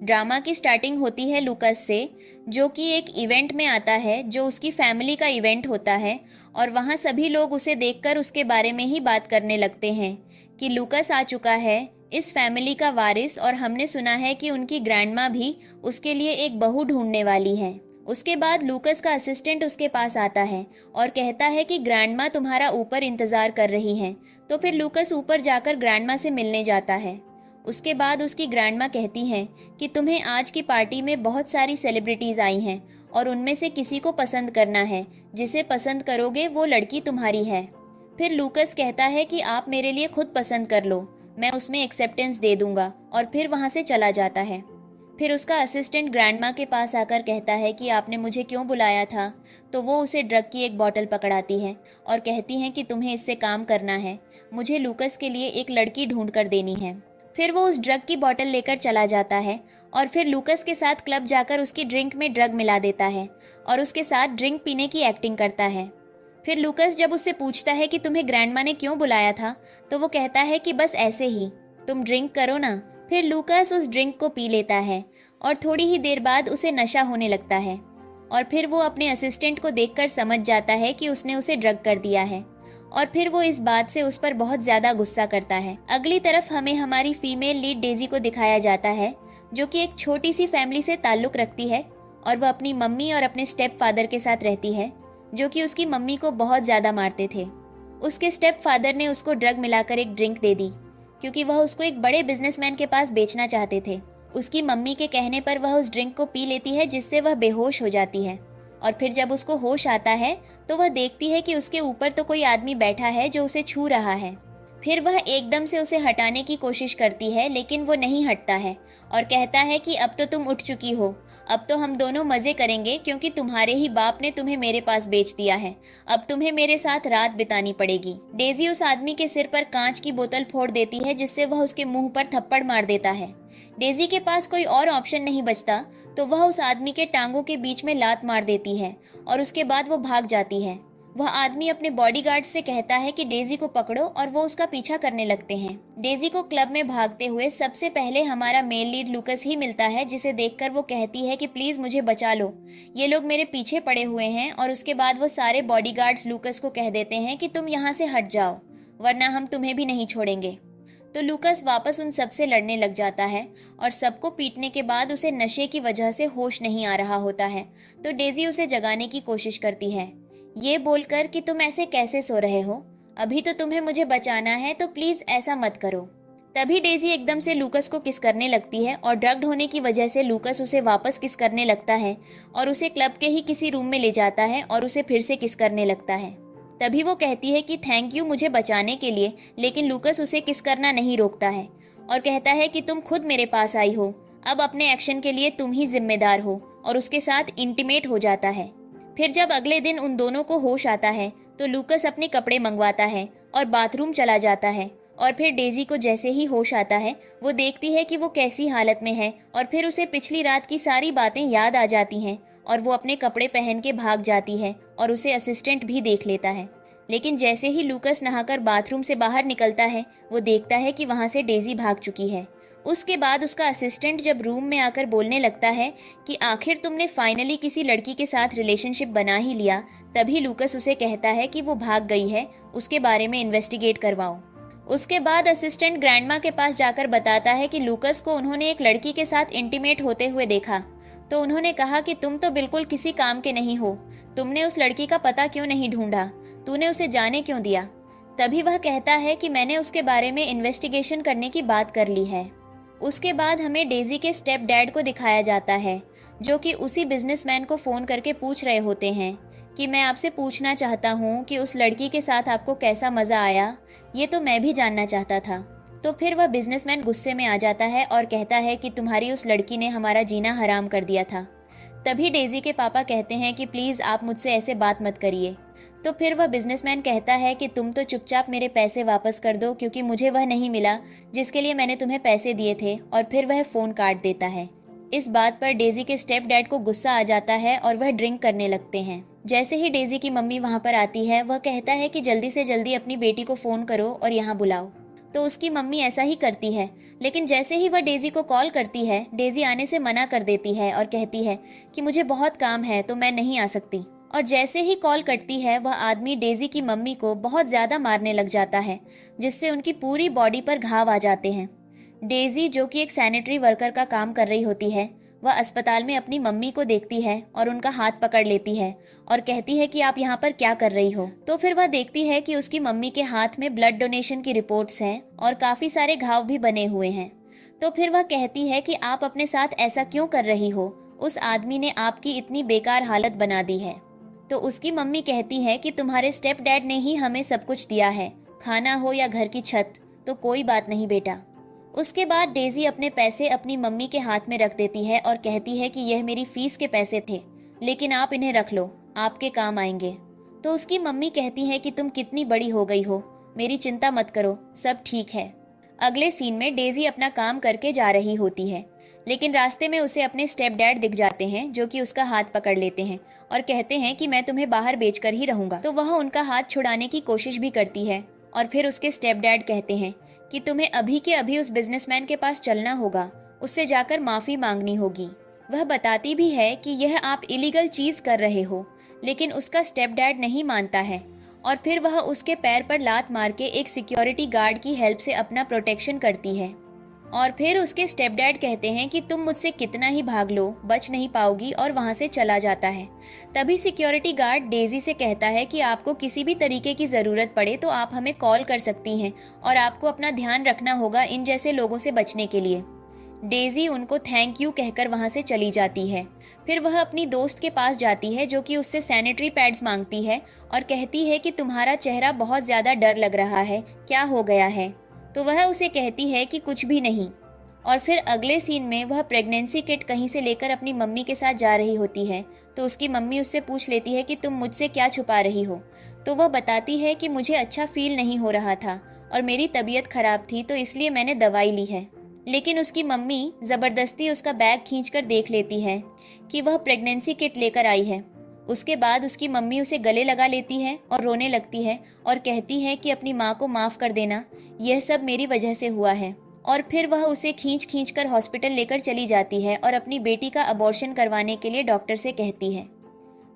Drama की starting होती है लूकस से, जो कि एक इवेंट में आता है जो उसकी फैमिली का इवेंट होता है, और वहाँ सभी लोग उसे देखकर उसके बारे में ही बात करने लगते हैं कि लूकस आ चुका है, इस फैमिली का वारिस, और हमने सुना है कि उनकी ग्रैंडमा भी उसके लिए एक बहू ढूंढने वाली है। उसके बाद लूकस का असिस्टेंट उसके पास आता है और कहता है कि ग्रैंडमा तुम्हारा ऊपर इंतजार कर रही हैं। तो फिर लूकस ऊपर जाकर ग्रैंडमा से मिलने जाता है। उसके बाद उसकी ग्रैंडमा कहती हैं कि तुम्हें आज की पार्टी में बहुत सारी सेलिब्रिटीज आई हैं और उनमें से किसी को पसंद करना है, जिसे पसंद करोगे वो लड़की तुम्हारी है। फिर लूकस कहता है कि आप मेरे लिए खुद पसंद कर लो, मैं उसमें एक्सेप्टेंस दे दूंगा, और फिर वहाँ से चला जाता है। फिर उसका असिस्टेंट ग्रैंडमा के पास आकर कहता है कि आपने मुझे क्यों बुलाया था। तो वो उसे ड्रग की एक बॉटल पकड़ाती है और कहती हैं कि तुम्हें इससे काम करना है, मुझे लूकस के लिए एक लड़की ढूंढ कर देनी है। फिर वो उस ड्रग की बॉटल लेकर चला जाता है और फिर लूकस के साथ क्लब जाकर उसकी ड्रिंक में ड्रग मिला देता है और उसके साथ ड्रिंक पीने की एक्टिंग करता है। फिर लूकस जब उससे पूछता है कि तुम्हें ग्रैंडमा ने क्यों बुलाया था, तो वो कहता है कि बस ऐसे ही, तुम ड्रिंक करो ना। फिर लूकस उस ड्रिंक को पी लेता है और थोड़ी ही देर बाद उसे नशा होने लगता है, और फिर वो अपने असिस्टेंट को देखकर समझ जाता है कि उसने उसे ड्रग कर दिया है, और फिर वो इस बात से उस पर बहुत ज्यादा गुस्सा करता है। अगली तरफ हमें हमारी फीमेल लीड डेजी को दिखाया जाता है, जो कि एक छोटी सी फैमिली से ताल्लुक रखती है, और वह अपनी मम्मी और अपने स्टेप फादर के साथ रहती है, जो कि उसकी मम्मी को बहुत ज्यादा मारते थे। उसके स्टेप फादर ने उसको ड्रग मिलाकर एक ड्रिंक दे दी, क्योंकि वह उसको एक बड़े बिजनेसमैन के पास बेचना चाहते थे। उसकी मम्मी के कहने पर वह उस ड्रिंक को पी लेती है, जिससे वह बेहोश हो जाती है, और फिर जब उसको होश आता है तो वह देखती है कि उसके ऊपर तो कोई आदमी बैठा है जो उसे छू रहा है। फिर वह एकदम से उसे हटाने की कोशिश करती है, लेकिन वो नहीं हटता है और कहता है कि अब तो तुम उठ चुकी हो, अब तो हम दोनों मजे करेंगे, क्योंकि तुम्हारे ही बाप ने तुम्हें मेरे पास बेच दिया है, अब तुम्हें मेरे साथ रात बितानी पड़ेगी। डेजी उस आदमी के सिर पर कांच की बोतल फोड़ देती है, जिससे वह उसके मुंह पर थप्पड़ मार देता है। डेजी के पास कोई और ऑप्शन नहीं बचता, तो वह उस आदमी के टांगों के बीच में लात मार देती है और उसके बाद वो भाग जाती है। वह आदमी अपने बॉडीगार्ड से कहता है कि डेजी को पकड़ो, और वो उसका पीछा करने लगते हैं। डेजी को क्लब में भागते हुए सबसे पहले हमारा मेल लीड लूकस ही मिलता है, जिसे देखकर वो कहती है कि प्लीज मुझे बचा लो, ये लोग मेरे पीछे पड़े हुए हैं। और उसके बाद वो सारे बॉडीगार्ड्स लूकस को कह देते हैं कि तुम यहाँ से हट जाओ, वरना हम तुम्हें भी नहीं छोड़ेंगे। तो लूकस वापस उन सबसे लड़ने लग जाता है, और सबको पीटने के बाद उसे नशे की वजह से होश नहीं आ रहा होता है। तो डेजी उसे जगाने की कोशिश करती है, ये बोलकर कि तुम ऐसे कैसे सो रहे हो, अभी तो तुम्हें मुझे बचाना है, तो प्लीज ऐसा मत करो। तभी डेजी एकदम से लूकस को किस करने लगती है, और ड्रग्ड होने की वजह से लूकस उसे वापस किस करने लगता है और उसे क्लब के ही किसी रूम में ले जाता है और उसे फिर से किस करने लगता है। तभी वो कहती है कि थैंक यू मुझे बचाने के लिए, लेकिन लूकस उसे किस करना नहीं रोकता है और कहता है कि तुम खुद मेरे पास आई हो, अब अपने एक्शन के लिए तुम ही जिम्मेदार हो, और उसके साथ इंटीमेट हो जाता है। फिर जब अगले दिन उन दोनों को होश आता है, तो लूकस अपने कपड़े मंगवाता है और बाथरूम चला जाता है, और फिर डेजी को जैसे ही होश आता है वो देखती है कि वो कैसी हालत में है, और फिर उसे पिछली रात की सारी बातें याद आ जाती हैं, और वो अपने कपड़े पहन के भाग जाती है, और उसे असिस्टेंट भी देख लेता है। लेकिन जैसे ही लूकस नहाकर बाथरूम से बाहर निकलता है, वो देखता है कि वहाँ से डेजी भाग चुकी है। उसके बाद उसका असिस्टेंट जब रूम में आकर बोलने लगता है कि आखिर तुमने फाइनली किसी लड़की के साथ रिलेशनशिप बना ही लिया, तभी लूकस उसे कहता है कि वो भाग गई है, उसके बारे में इन्वेस्टिगेट करवाओ। उसके बाद असिस्टेंट ग्रैंडमा के पास जाकर बताता है कि लूकस को उन्होंने एक लड़की के साथ इंटीमेट होते हुए देखा। तो उन्होंने कहा कि तुम तो बिल्कुल किसी काम के नहीं हो, तुमने उस लड़की का पता क्यों नहीं ढूंढा, तूने उसे जाने क्यों दिया। तभी वह कहता है कि मैंने उसके बारे में इन्वेस्टिगेशन करने की बात कर ली है। उसके बाद हमें डेजी के स्टेप डैड को दिखाया जाता है, जो कि उसी बिजनेसमैन को फ़ोन करके पूछ रहे होते हैं कि मैं आपसे पूछना चाहता हूँ कि उस लड़की के साथ आपको कैसा मज़ा आया, ये तो मैं भी जानना चाहता था। तो फिर वह बिजनेसमैन गुस्से में आ जाता है और कहता है कि तुम्हारी उस लड़की ने हमारा जीना हराम कर दिया था। तभी डेजी के पापा कहते हैं कि प्लीज़ आप मुझसे ऐसे बात मत करिए। तो फिर वह बिजनेसमैन कहता है कि तुम तो चुपचाप मेरे पैसे वापस कर दो, क्योंकि मुझे वह नहीं मिला जिसके लिए मैंने तुम्हें पैसे दिए थे, और फिर वह फ़ोन काट देता है। इस बात पर डेजी के स्टेप डैड को गुस्सा आ जाता है और वह ड्रिंक करने लगते हैं। जैसे ही डेजी की मम्मी वहाँ पर आती है, वह कहता है कि जल्दी से जल्दी अपनी बेटी को फ़ोन करो और यहाँ बुलाओ। तो उसकी मम्मी ऐसा ही करती है, लेकिन जैसे ही वह डेजी को कॉल करती है, डेजी आने से मना कर देती है और कहती है कि मुझे बहुत काम है तो मैं नहीं आ सकती। और जैसे ही कॉल कटती है, वह आदमी डेजी की मम्मी को बहुत ज्यादा मारने लग जाता है, जिससे उनकी पूरी बॉडी पर घाव आ जाते हैं। डेजी, जो कि एक सैनिटरी वर्कर का काम कर रही होती है, वह अस्पताल में अपनी मम्मी को देखती है और उनका हाथ पकड़ लेती है और कहती है कि आप यहाँ पर क्या कर रही हो। तो फिर वह देखती है कि उसकी मम्मी के हाथ में ब्लड डोनेशन की रिपोर्ट्स हैं और काफी सारे घाव भी बने हुए हैं। तो फिर वह कहती है कि आप अपने साथ ऐसा क्यों कर रही हो, उस आदमी ने आपकी इतनी बेकार हालत बना दी है। तो उसकी मम्मी कहती है कि तुम्हारे स्टेप डैड ने ही हमें सब कुछ दिया है, खाना हो या घर की छत, तो कोई बात नहीं बेटा। उसके बाद डेजी अपने पैसे अपनी मम्मी के हाथ में रख देती है और कहती है कि यह मेरी फीस के पैसे थे, लेकिन आप इन्हें रख लो, आपके काम आएंगे। तो उसकी मम्मी कहती है कि तुम कितनी बड़ी हो गई हो, मेरी चिंता मत करो, सब ठीक है। अगले सीन में डेजी अपना काम करके जा रही होती है, लेकिन रास्ते में उसे अपने स्टेप डैड दिख जाते हैं, जो कि उसका हाथ पकड़ लेते हैं और कहते हैं कि मैं तुम्हें बाहर बेचकर ही रहूंगा। तो वह उनका हाथ छुड़ाने की कोशिश भी करती है और फिर उसके स्टेप डैड कहते हैं कि तुम्हें अभी के अभी उस बिजनेसमैन के पास चलना होगा, उससे जाकर माफी मांगनी होगी। वह बताती भी है कि यह आप इलीगल चीज कर रहे हो, लेकिन उसका स्टेप डैड नहीं मानता है और फिर वह उसके पैर पर लात मार के एक सिक्योरिटी गार्ड की हेल्प से अपना प्रोटेक्शन करती है। और फिर उसके स्टेप डैड कहते हैं कि तुम मुझसे कितना ही भाग लो, बच नहीं पाओगी, और वहां से चला जाता है। तभी सिक्योरिटी गार्ड डेजी से कहता है कि आपको किसी भी तरीके की जरूरत पड़े तो आप हमें कॉल कर सकती हैं और आपको अपना ध्यान रखना होगा इन जैसे लोगों से बचने के लिए। डेजी उनको थैंक यू कहकर वहां से चली जाती है। फिर वह अपनी दोस्त के पास जाती है, जो कि उससे सैनिटरी पैड्स मांगती है और कहती है कि तुम्हारा चेहरा बहुत ज्यादा डर लग रहा है, क्या हो गया है। तो वह उसे कहती है कि कुछ भी नहीं। और फिर अगले सीन में वह प्रेगनेंसी किट कहीं से लेकर अपनी मम्मी के साथ जा रही होती है, तो उसकी मम्मी उससे पूछ लेती है कि तुम मुझसे क्या छुपा रही हो। तो वह बताती है कि मुझे अच्छा फील नहीं हो रहा था और मेरी तबीयत खराब थी, तो इसलिए मैंने दवाई ली है। लेकिन उसकी मम्मी जबरदस्ती उसका बैग खींचकर देख लेती है कि वह प्रेगनेंसी किट लेकर आई है। उसके बाद उसकी मम्मी उसे गले लगा लेती है और रोने लगती है और कहती है कि अपनी माँ को माफ कर देना, यह सब मेरी वजह से हुआ है। और फिर वह उसे खींच खींच कर हॉस्पिटल लेकर चली जाती है और अपनी बेटी का अबॉर्शन करवाने के लिए डॉक्टर से कहती है।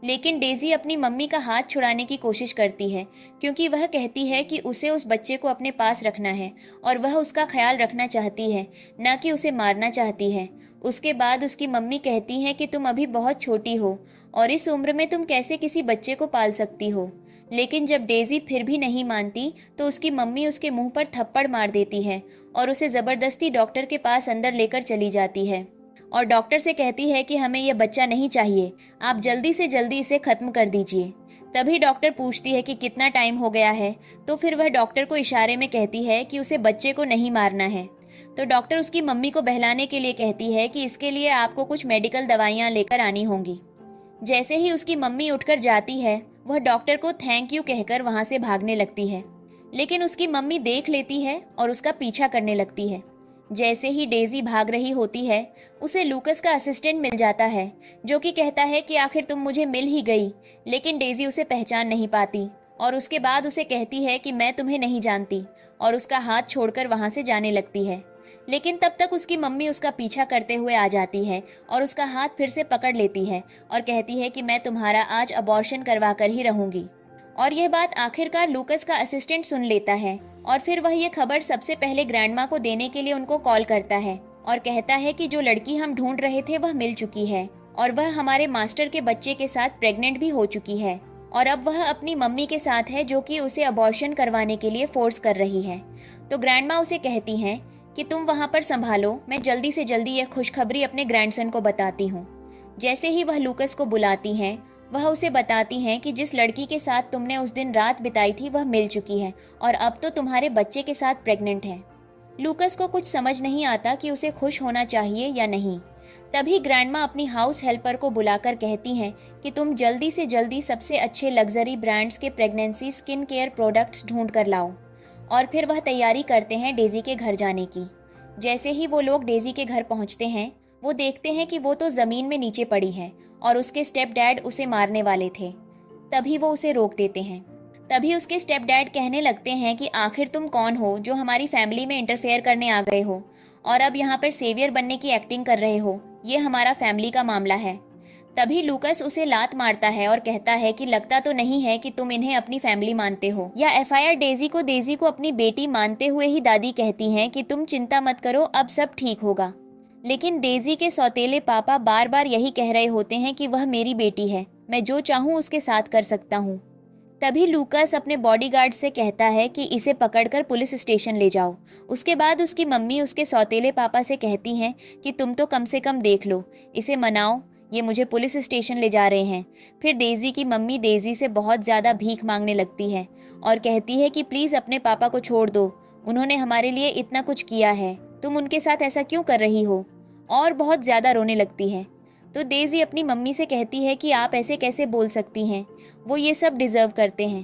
लेकिन डेजी अपनी मम्मी का हाथ छुड़ाने की कोशिश करती है, क्योंकि वह कहती है कि उसे उस बच्चे को अपने पास रखना है और वह उसका ख्याल रखना चाहती है, न कि उसे मारना चाहती है। उसके बाद उसकी मम्मी कहती है कि तुम अभी बहुत छोटी हो और इस उम्र में तुम कैसे किसी बच्चे को पाल सकती हो। लेकिन जब डेजी फिर भी नहीं मानती, तो उसकी मम्मी उसके मुंह पर थप्पड़ मार देती है और उसे जबरदस्ती डॉक्टर के पास अंदर लेकर चली जाती है और डॉक्टर से कहती है कि हमें यह बच्चा नहीं चाहिए, आप जल्दी से जल्दी इसे खत्म कर दीजिए। तभी डॉक्टर पूछती है कि कितना टाइम हो गया है, तो फिर वह डॉक्टर को इशारे में कहती है कि उसे बच्चे को नहीं मारना है। तो डॉक्टर उसकी मम्मी को बहलाने के लिए कहती है कि इसके लिए आपको कुछ मेडिकल दवाइयाँ लेकर आनी होंगी। जैसे ही उसकी मम्मी उठकर जाती है, वह डॉक्टर को थैंक यू कहकर वहां से भागने लगती है, लेकिन उसकी मम्मी देख लेती है और उसका पीछा करने लगती है। जैसे ही डेजी भाग रही होती है, उसे लूकस का असिस्टेंट मिल जाता है, जो कि कहता है कि आखिर तुम मुझे मिल ही गई। लेकिन डेजी उसे पहचान नहीं पाती और उसके बाद उसे कहती है कि मैं तुम्हें नहीं जानती, और उसका हाथ छोड़कर वहां से जाने लगती है। लेकिन तब तक उसकी मम्मी उसका पीछा करते हुए आ जाती है और उसका हाथ फिर से पकड़ लेती है और कहती है कि मैं तुम्हारा आज अबॉर्शन करवा कर ही रहूंगी। और यह बात आखिरकार लूकस का असिस्टेंट सुन लेता है और फिर वह ये खबर सबसे पहले ग्रैंडमा को देने के लिए उनको कॉल करता है और कहता है कि जो लड़की हम ढूंढ रहे थे वह मिल चुकी है और वह हमारे मास्टर के बच्चे के साथ प्रेग्नेंट भी हो चुकी है और अब वह अपनी मम्मी के साथ है, जो कि उसे अबॉर्शन करवाने के लिए फोर्स कर रही है। तो ग्रैंडमा उसे कहती हैं कि तुम वहां पर संभालो, मैं जल्दी से जल्दी यह खुशखबरी अपने ग्रैंडसन को बताती हूँ। जैसे ही वह लूकस को बुलाती हैं, वह उसे बताती हैं कि जिस लड़की के साथ तुमने उस दिन रात बिताई थी वह मिल चुकी है और अब तो तुम्हारे बच्चे के साथ प्रेग्नेंट है। लूकस को कुछ समझ नहीं आता कि उसे खुश होना चाहिए या नहीं। तभी ग्रैंडमा अपनी हाउस हेल्पर को बुलाकर कहती हैं कि तुम जल्दी से जल्दी सबसे अच्छे लग्जरी ब्रांड्स के प्रेगनेंसी स्किन केयर प्रोडक्ट्स ढूंढ कर लाओ। और फिर वह तैयारी करते हैं डेजी के घर जाने की। जैसे ही वो लोग डेजी के घर पहुंचते हैं, वो देखते हैं कि वो तो जमीन में नीचे पड़ी है और उसके स्टेप डैड उसे मारने वाले थे। तभी वो उसे रोक देते हैं। तभी उसके स्टेप डैड कहने लगते हैं कि आखिर तुम कौन हो जो हमारी फैमिली में इंटरफेयर करने आ गए हो और अब यहाँ पर सेवियर बनने की एक्टिंग कर रहे हो। ये हमारा फैमिली का मामला है। तभी लूकस उसे लात मारता है और कहता है कि लगता तो नहीं है कि तुम इन्हें अपनी फैमिली मानते हो। या एफआईआर डेजी को अपनी बेटी मानते हुए ही दादी कहती हैं कि तुम चिंता मत करो, अब सब ठीक होगा। लेकिन डेजी के सौतेले पापा बार बार यही कह रहे होते हैं कि वह मेरी बेटी है, मैं जो चाहूँ उसके साथ कर सकता हूँ। तभी लूकस अपने बॉडीगार्ड से कहता है कि इसे पकड़कर पुलिस स्टेशन ले जाओ। उसके बाद उसकी मम्मी उसके सौतेले पापा से कहती हैं कि तुम तो कम से कम देख लो, इसे मनाओ, ये मुझे पुलिस स्टेशन ले जा रहे हैं। फिर डेजी की मम्मी डेजी से बहुत ज़्यादा भीख मांगने लगती है और कहती है कि प्लीज़ अपने पापा को छोड़ दो, उन्होंने हमारे लिए इतना कुछ किया है, तुम उनके साथ ऐसा क्यों कर रही हो। और बहुत ज़्यादा रोने लगती है। तो डेजी अपनी मम्मी से कहती है कि आप ऐसे कैसे बोल सकती हैं, वो ये सब डिज़र्व करते हैं।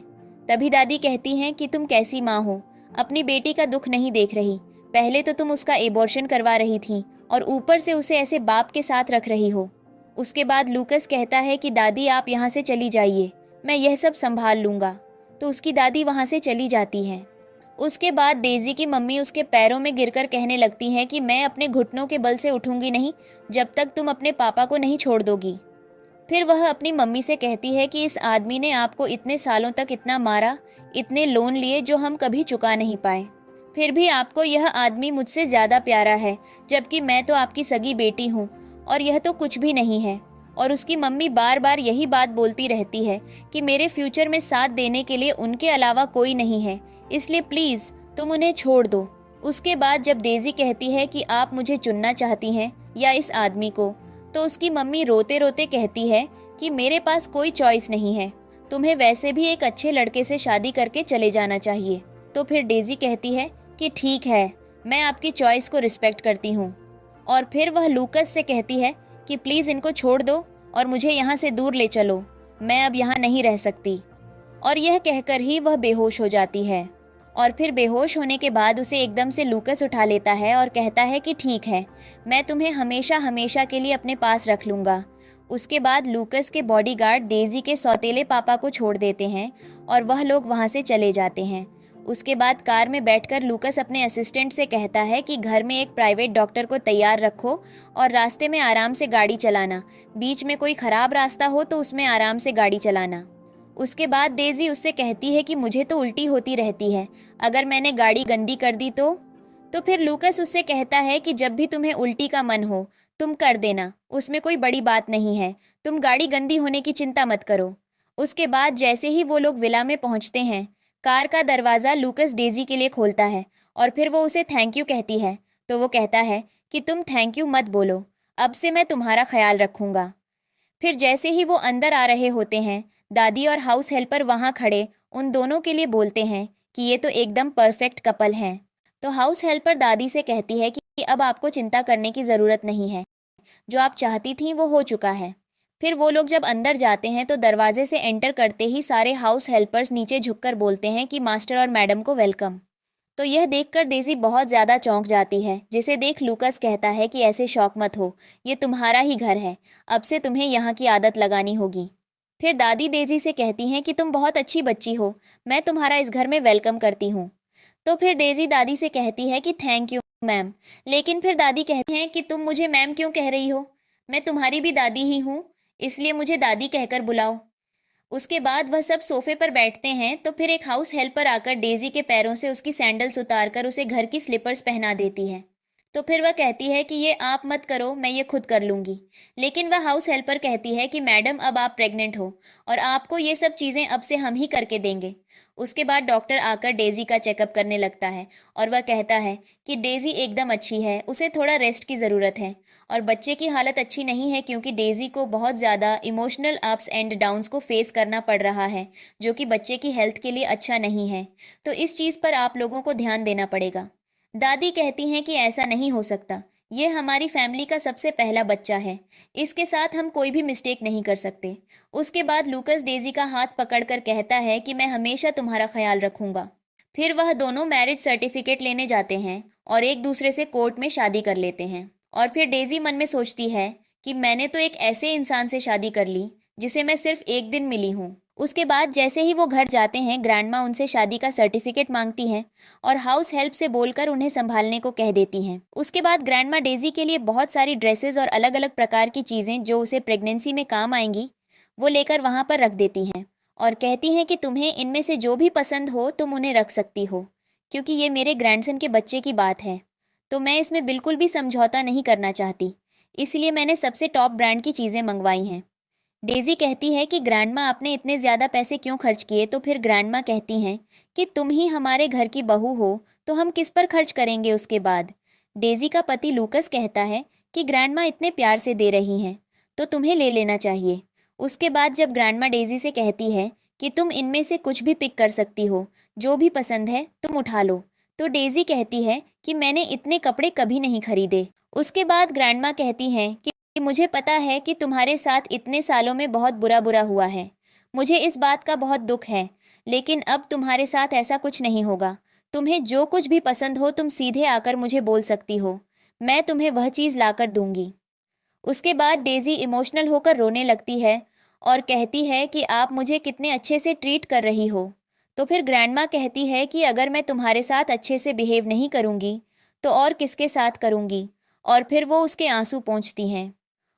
तभी दादी कहती हैं कि तुम कैसी माँ हो, अपनी बेटी का दुख नहीं देख रही। पहले तो तुम उसका एबॉर्शन करवा रही थी और ऊपर से उसे ऐसे बाप के साथ रख रही हो। उसके बाद लूकस कहता है कि दादी आप यहाँ से चली जाइए, मैं यह सब संभाल लूँगा। तो उसकी दादी वहाँ से चली जाती है। उसके बाद डेजी की मम्मी उसके पैरों में गिरकर कहने लगती हैं कि मैं अपने घुटनों के बल से उठूंगी नहीं जब तक तुम अपने पापा को नहीं छोड़ दोगी। फिर वह अपनी मम्मी से कहती है कि इस आदमी ने आपको इतने सालों तक इतना मारा, इतने लोन लिए जो हम कभी चुका नहीं पाए, फिर भी आपको यह आदमी मुझसे ज़्यादा प्यारा है, जबकि मैं तो आपकी सगी बेटी हूँ और यह तो कुछ भी नहीं है। और उसकी मम्मी बार बार यही बात बोलती रहती है कि मेरे फ्यूचर में साथ देने के लिए उनके अलावा कोई नहीं है, इसलिए प्लीज़ तुम उन्हें छोड़ दो। उसके बाद जब डेजी कहती है कि आप मुझे चुनना चाहती हैं या इस आदमी को, तो उसकी मम्मी रोते रोते कहती है कि मेरे पास कोई चॉइस नहीं है, तुम्हें वैसे भी एक अच्छे लड़के से शादी करके चले जाना चाहिए। तो फिर डेजी कहती है कि ठीक है, मैं आपकी चॉइस को रिस्पेक्ट करती हूँ। और फिर वह लूकस से कहती है कि प्लीज़ इनको छोड़ दो और मुझे यहाँ से दूर ले चलो, मैं अब यहाँ नहीं रह सकती। और यह कहकर ही वह बेहोश हो जाती है। और फिर बेहोश होने के बाद उसे एकदम से लूकस उठा लेता है और कहता है कि ठीक है, मैं तुम्हें हमेशा हमेशा के लिए अपने पास रख लूँगा। उसके बाद लूकस के बॉडीगार्ड डेजी के सौतेले पापा को छोड़ देते हैं और वह लोग वहाँ से चले जाते हैं। उसके बाद कार में बैठकर लूकस अपने असिस्टेंट से कहता है कि घर में एक प्राइवेट डॉक्टर को तैयार रखो और रास्ते में आराम से गाड़ी चलाना, बीच में कोई ख़राब रास्ता हो तो उसमें आराम से गाड़ी चलाना। उसके बाद डेजी उससे कहती है कि मुझे तो उल्टी होती रहती है, अगर मैंने गाड़ी गंदी कर दी तो फिर लूकस उससे कहता है कि जब भी तुम्हें उल्टी का मन हो तुम कर देना, उसमें कोई बड़ी बात नहीं है, तुम गाड़ी गंदी होने की चिंता मत करो। उसके बाद जैसे ही वो लोग विला में पहुंचते हैं, कार का दरवाज़ा लूकस डेजी के लिए खोलता है और फिर वो उसे थैंक यू कहती है। तो वो कहता है कि तुम थैंक यू मत बोलो, अब से मैं तुम्हारा ख्याल रखूँगा। फिर जैसे ही वो अंदर आ रहे होते हैं, दादी और हाउस हेल्पर वहाँ खड़े उन दोनों के लिए बोलते हैं कि ये तो एकदम परफेक्ट कपल हैं। तो हाउस हेल्पर दादी से कहती है कि अब आपको चिंता करने की ज़रूरत नहीं है, जो आप चाहती थीं वो हो चुका है। फिर वो लोग जब अंदर जाते हैं तो दरवाजे से एंटर करते ही सारे हाउस हेल्पर्स नीचे झुककर बोलते हैं कि मास्टर और मैडम को वेलकम। तो यह देखकर डेजी बहुत ज़्यादा चौंक जाती है, जिसे देख लूकस कहता है कि ऐसे शौक मत हो, ये तुम्हारा ही घर है, अब से तुम्हें यहाँ की आदत लगानी होगी। फिर दादी डेजी से कहती हैं कि तुम बहुत अच्छी बच्ची हो, मैं तुम्हारा इस घर में वेलकम करती हूँ। तो फिर डेजी दादी से कहती है कि थैंक यू मैम, लेकिन फिर दादी कहती हैं कि तुम मुझे मैम क्यों कह रही हो, मैं तुम्हारी भी दादी ही हूँ, इसलिए मुझे दादी कहकर बुलाओ। उसके बाद वह सब सोफे पर बैठते हैं तो फिर एक हाउस हेल्पर आकर डेजी के पैरों से उसकी सैंडल्स उतारकर उसे घर की स्लीपर्स पहना देती है। तो फिर वह कहती है कि ये आप मत करो, मैं ये खुद कर लूँगी। लेकिन वह हाउस हेल्पर कहती है कि मैडम अब आप प्रेग्नेंट हो और आपको ये सब चीज़ें अब से हम ही करके देंगे। उसके बाद डॉक्टर आकर डेजी का चेकअप करने लगता है और वह कहता है कि डेजी एकदम अच्छी है, उसे थोड़ा रेस्ट की ज़रूरत है। और बच्चे की हालत अच्छी नहीं है क्योंकि डेजी को बहुत ज़्यादा इमोशनल अप्स एंड डाउन्स को फेस करना पड़ रहा है, जो कि बच्चे की हेल्थ के लिए अच्छा नहीं है। तो इस चीज़ पर आप लोगों को ध्यान देना पड़ेगा। दादी कहती हैं कि ऐसा नहीं हो सकता, ये हमारी फैमिली का सबसे पहला बच्चा है, इसके साथ हम कोई भी मिस्टेक नहीं कर सकते। उसके बाद लूकस डेजी का हाथ पकड़कर कहता है कि मैं हमेशा तुम्हारा ख्याल रखूंगा। फिर वह दोनों मैरिज सर्टिफिकेट लेने जाते हैं और एक दूसरे से कोर्ट में शादी कर लेते हैं। और फिर डेजी मन में सोचती है कि मैंने तो एक ऐसे इंसान से शादी कर ली जिसे मैं सिर्फ एक दिन मिली हूँ, उसके बाद जैसे ही वो घर जाते हैं, ग्रैंडमा उनसे शादी का सर्टिफिकेट मांगती हैं और हाउस हेल्प से बोलकर उन्हें संभालने को कह देती हैं। उसके बाद ग्रैंडमा डेजी के लिए बहुत सारी ड्रेसेस और अलग अलग प्रकार की चीज़ें जो उसे प्रेगनेंसी में काम आएंगी वो लेकर वहाँ पर रख देती हैं और कहती हैं कि तुम्हें इनमें से जो भी पसंद हो तुम उन्हें रख सकती हो, क्योंकि ये मेरे ग्रैंडसन के बच्चे की बात है, तो मैं इसमें बिल्कुल भी समझौता नहीं करना चाहती, इसलिए मैंने सबसे टॉप ब्रांड की चीज़ें मंगवाई हैं। डेजी कहती है कि ग्रैंडमा आपने इतने ज़्यादा पैसे क्यों खर्च किए, तो फिर ग्रैंडमा कहती हैं कि तुम ही हमारे घर की बहू हो तो हम किस पर खर्च करेंगे। उसके बाद डेजी का पति लूकस कहता है कि ग्रैंडमा इतने प्यार से दे रही हैं तो तुम्हें ले लेना चाहिए। उसके बाद जब ग्रैंडमा डेजी से कहती है कि तुम इनमें से कुछ भी पिक कर सकती हो, जो भी पसंद है तुम उठा लो, तो डेजी कहती है कि मैंने इतने कपड़े कभी नहीं खरीदे। उसके बाद ग्रैंडमा कहती हैं कि मुझे पता है कि तुम्हारे साथ इतने सालों में बहुत बुरा बुरा हुआ है, मुझे इस बात का बहुत दुख है, लेकिन अब तुम्हारे साथ ऐसा कुछ नहीं होगा। तुम्हें जो कुछ भी पसंद हो तुम सीधे आकर मुझे बोल सकती हो, मैं तुम्हें वह चीज़ लाकर दूंगी। उसके बाद डेजी इमोशनल होकर रोने लगती है और कहती है कि आप मुझे कितने अच्छे से ट्रीट कर रही हो। तो फिर ग्रैंडमा कहती है कि अगर मैं तुम्हारे साथ अच्छे से बिहेव नहीं करूँगी तो और किसके साथ करूँगी, और फिर वो उसके आंसू पोंछती हैं।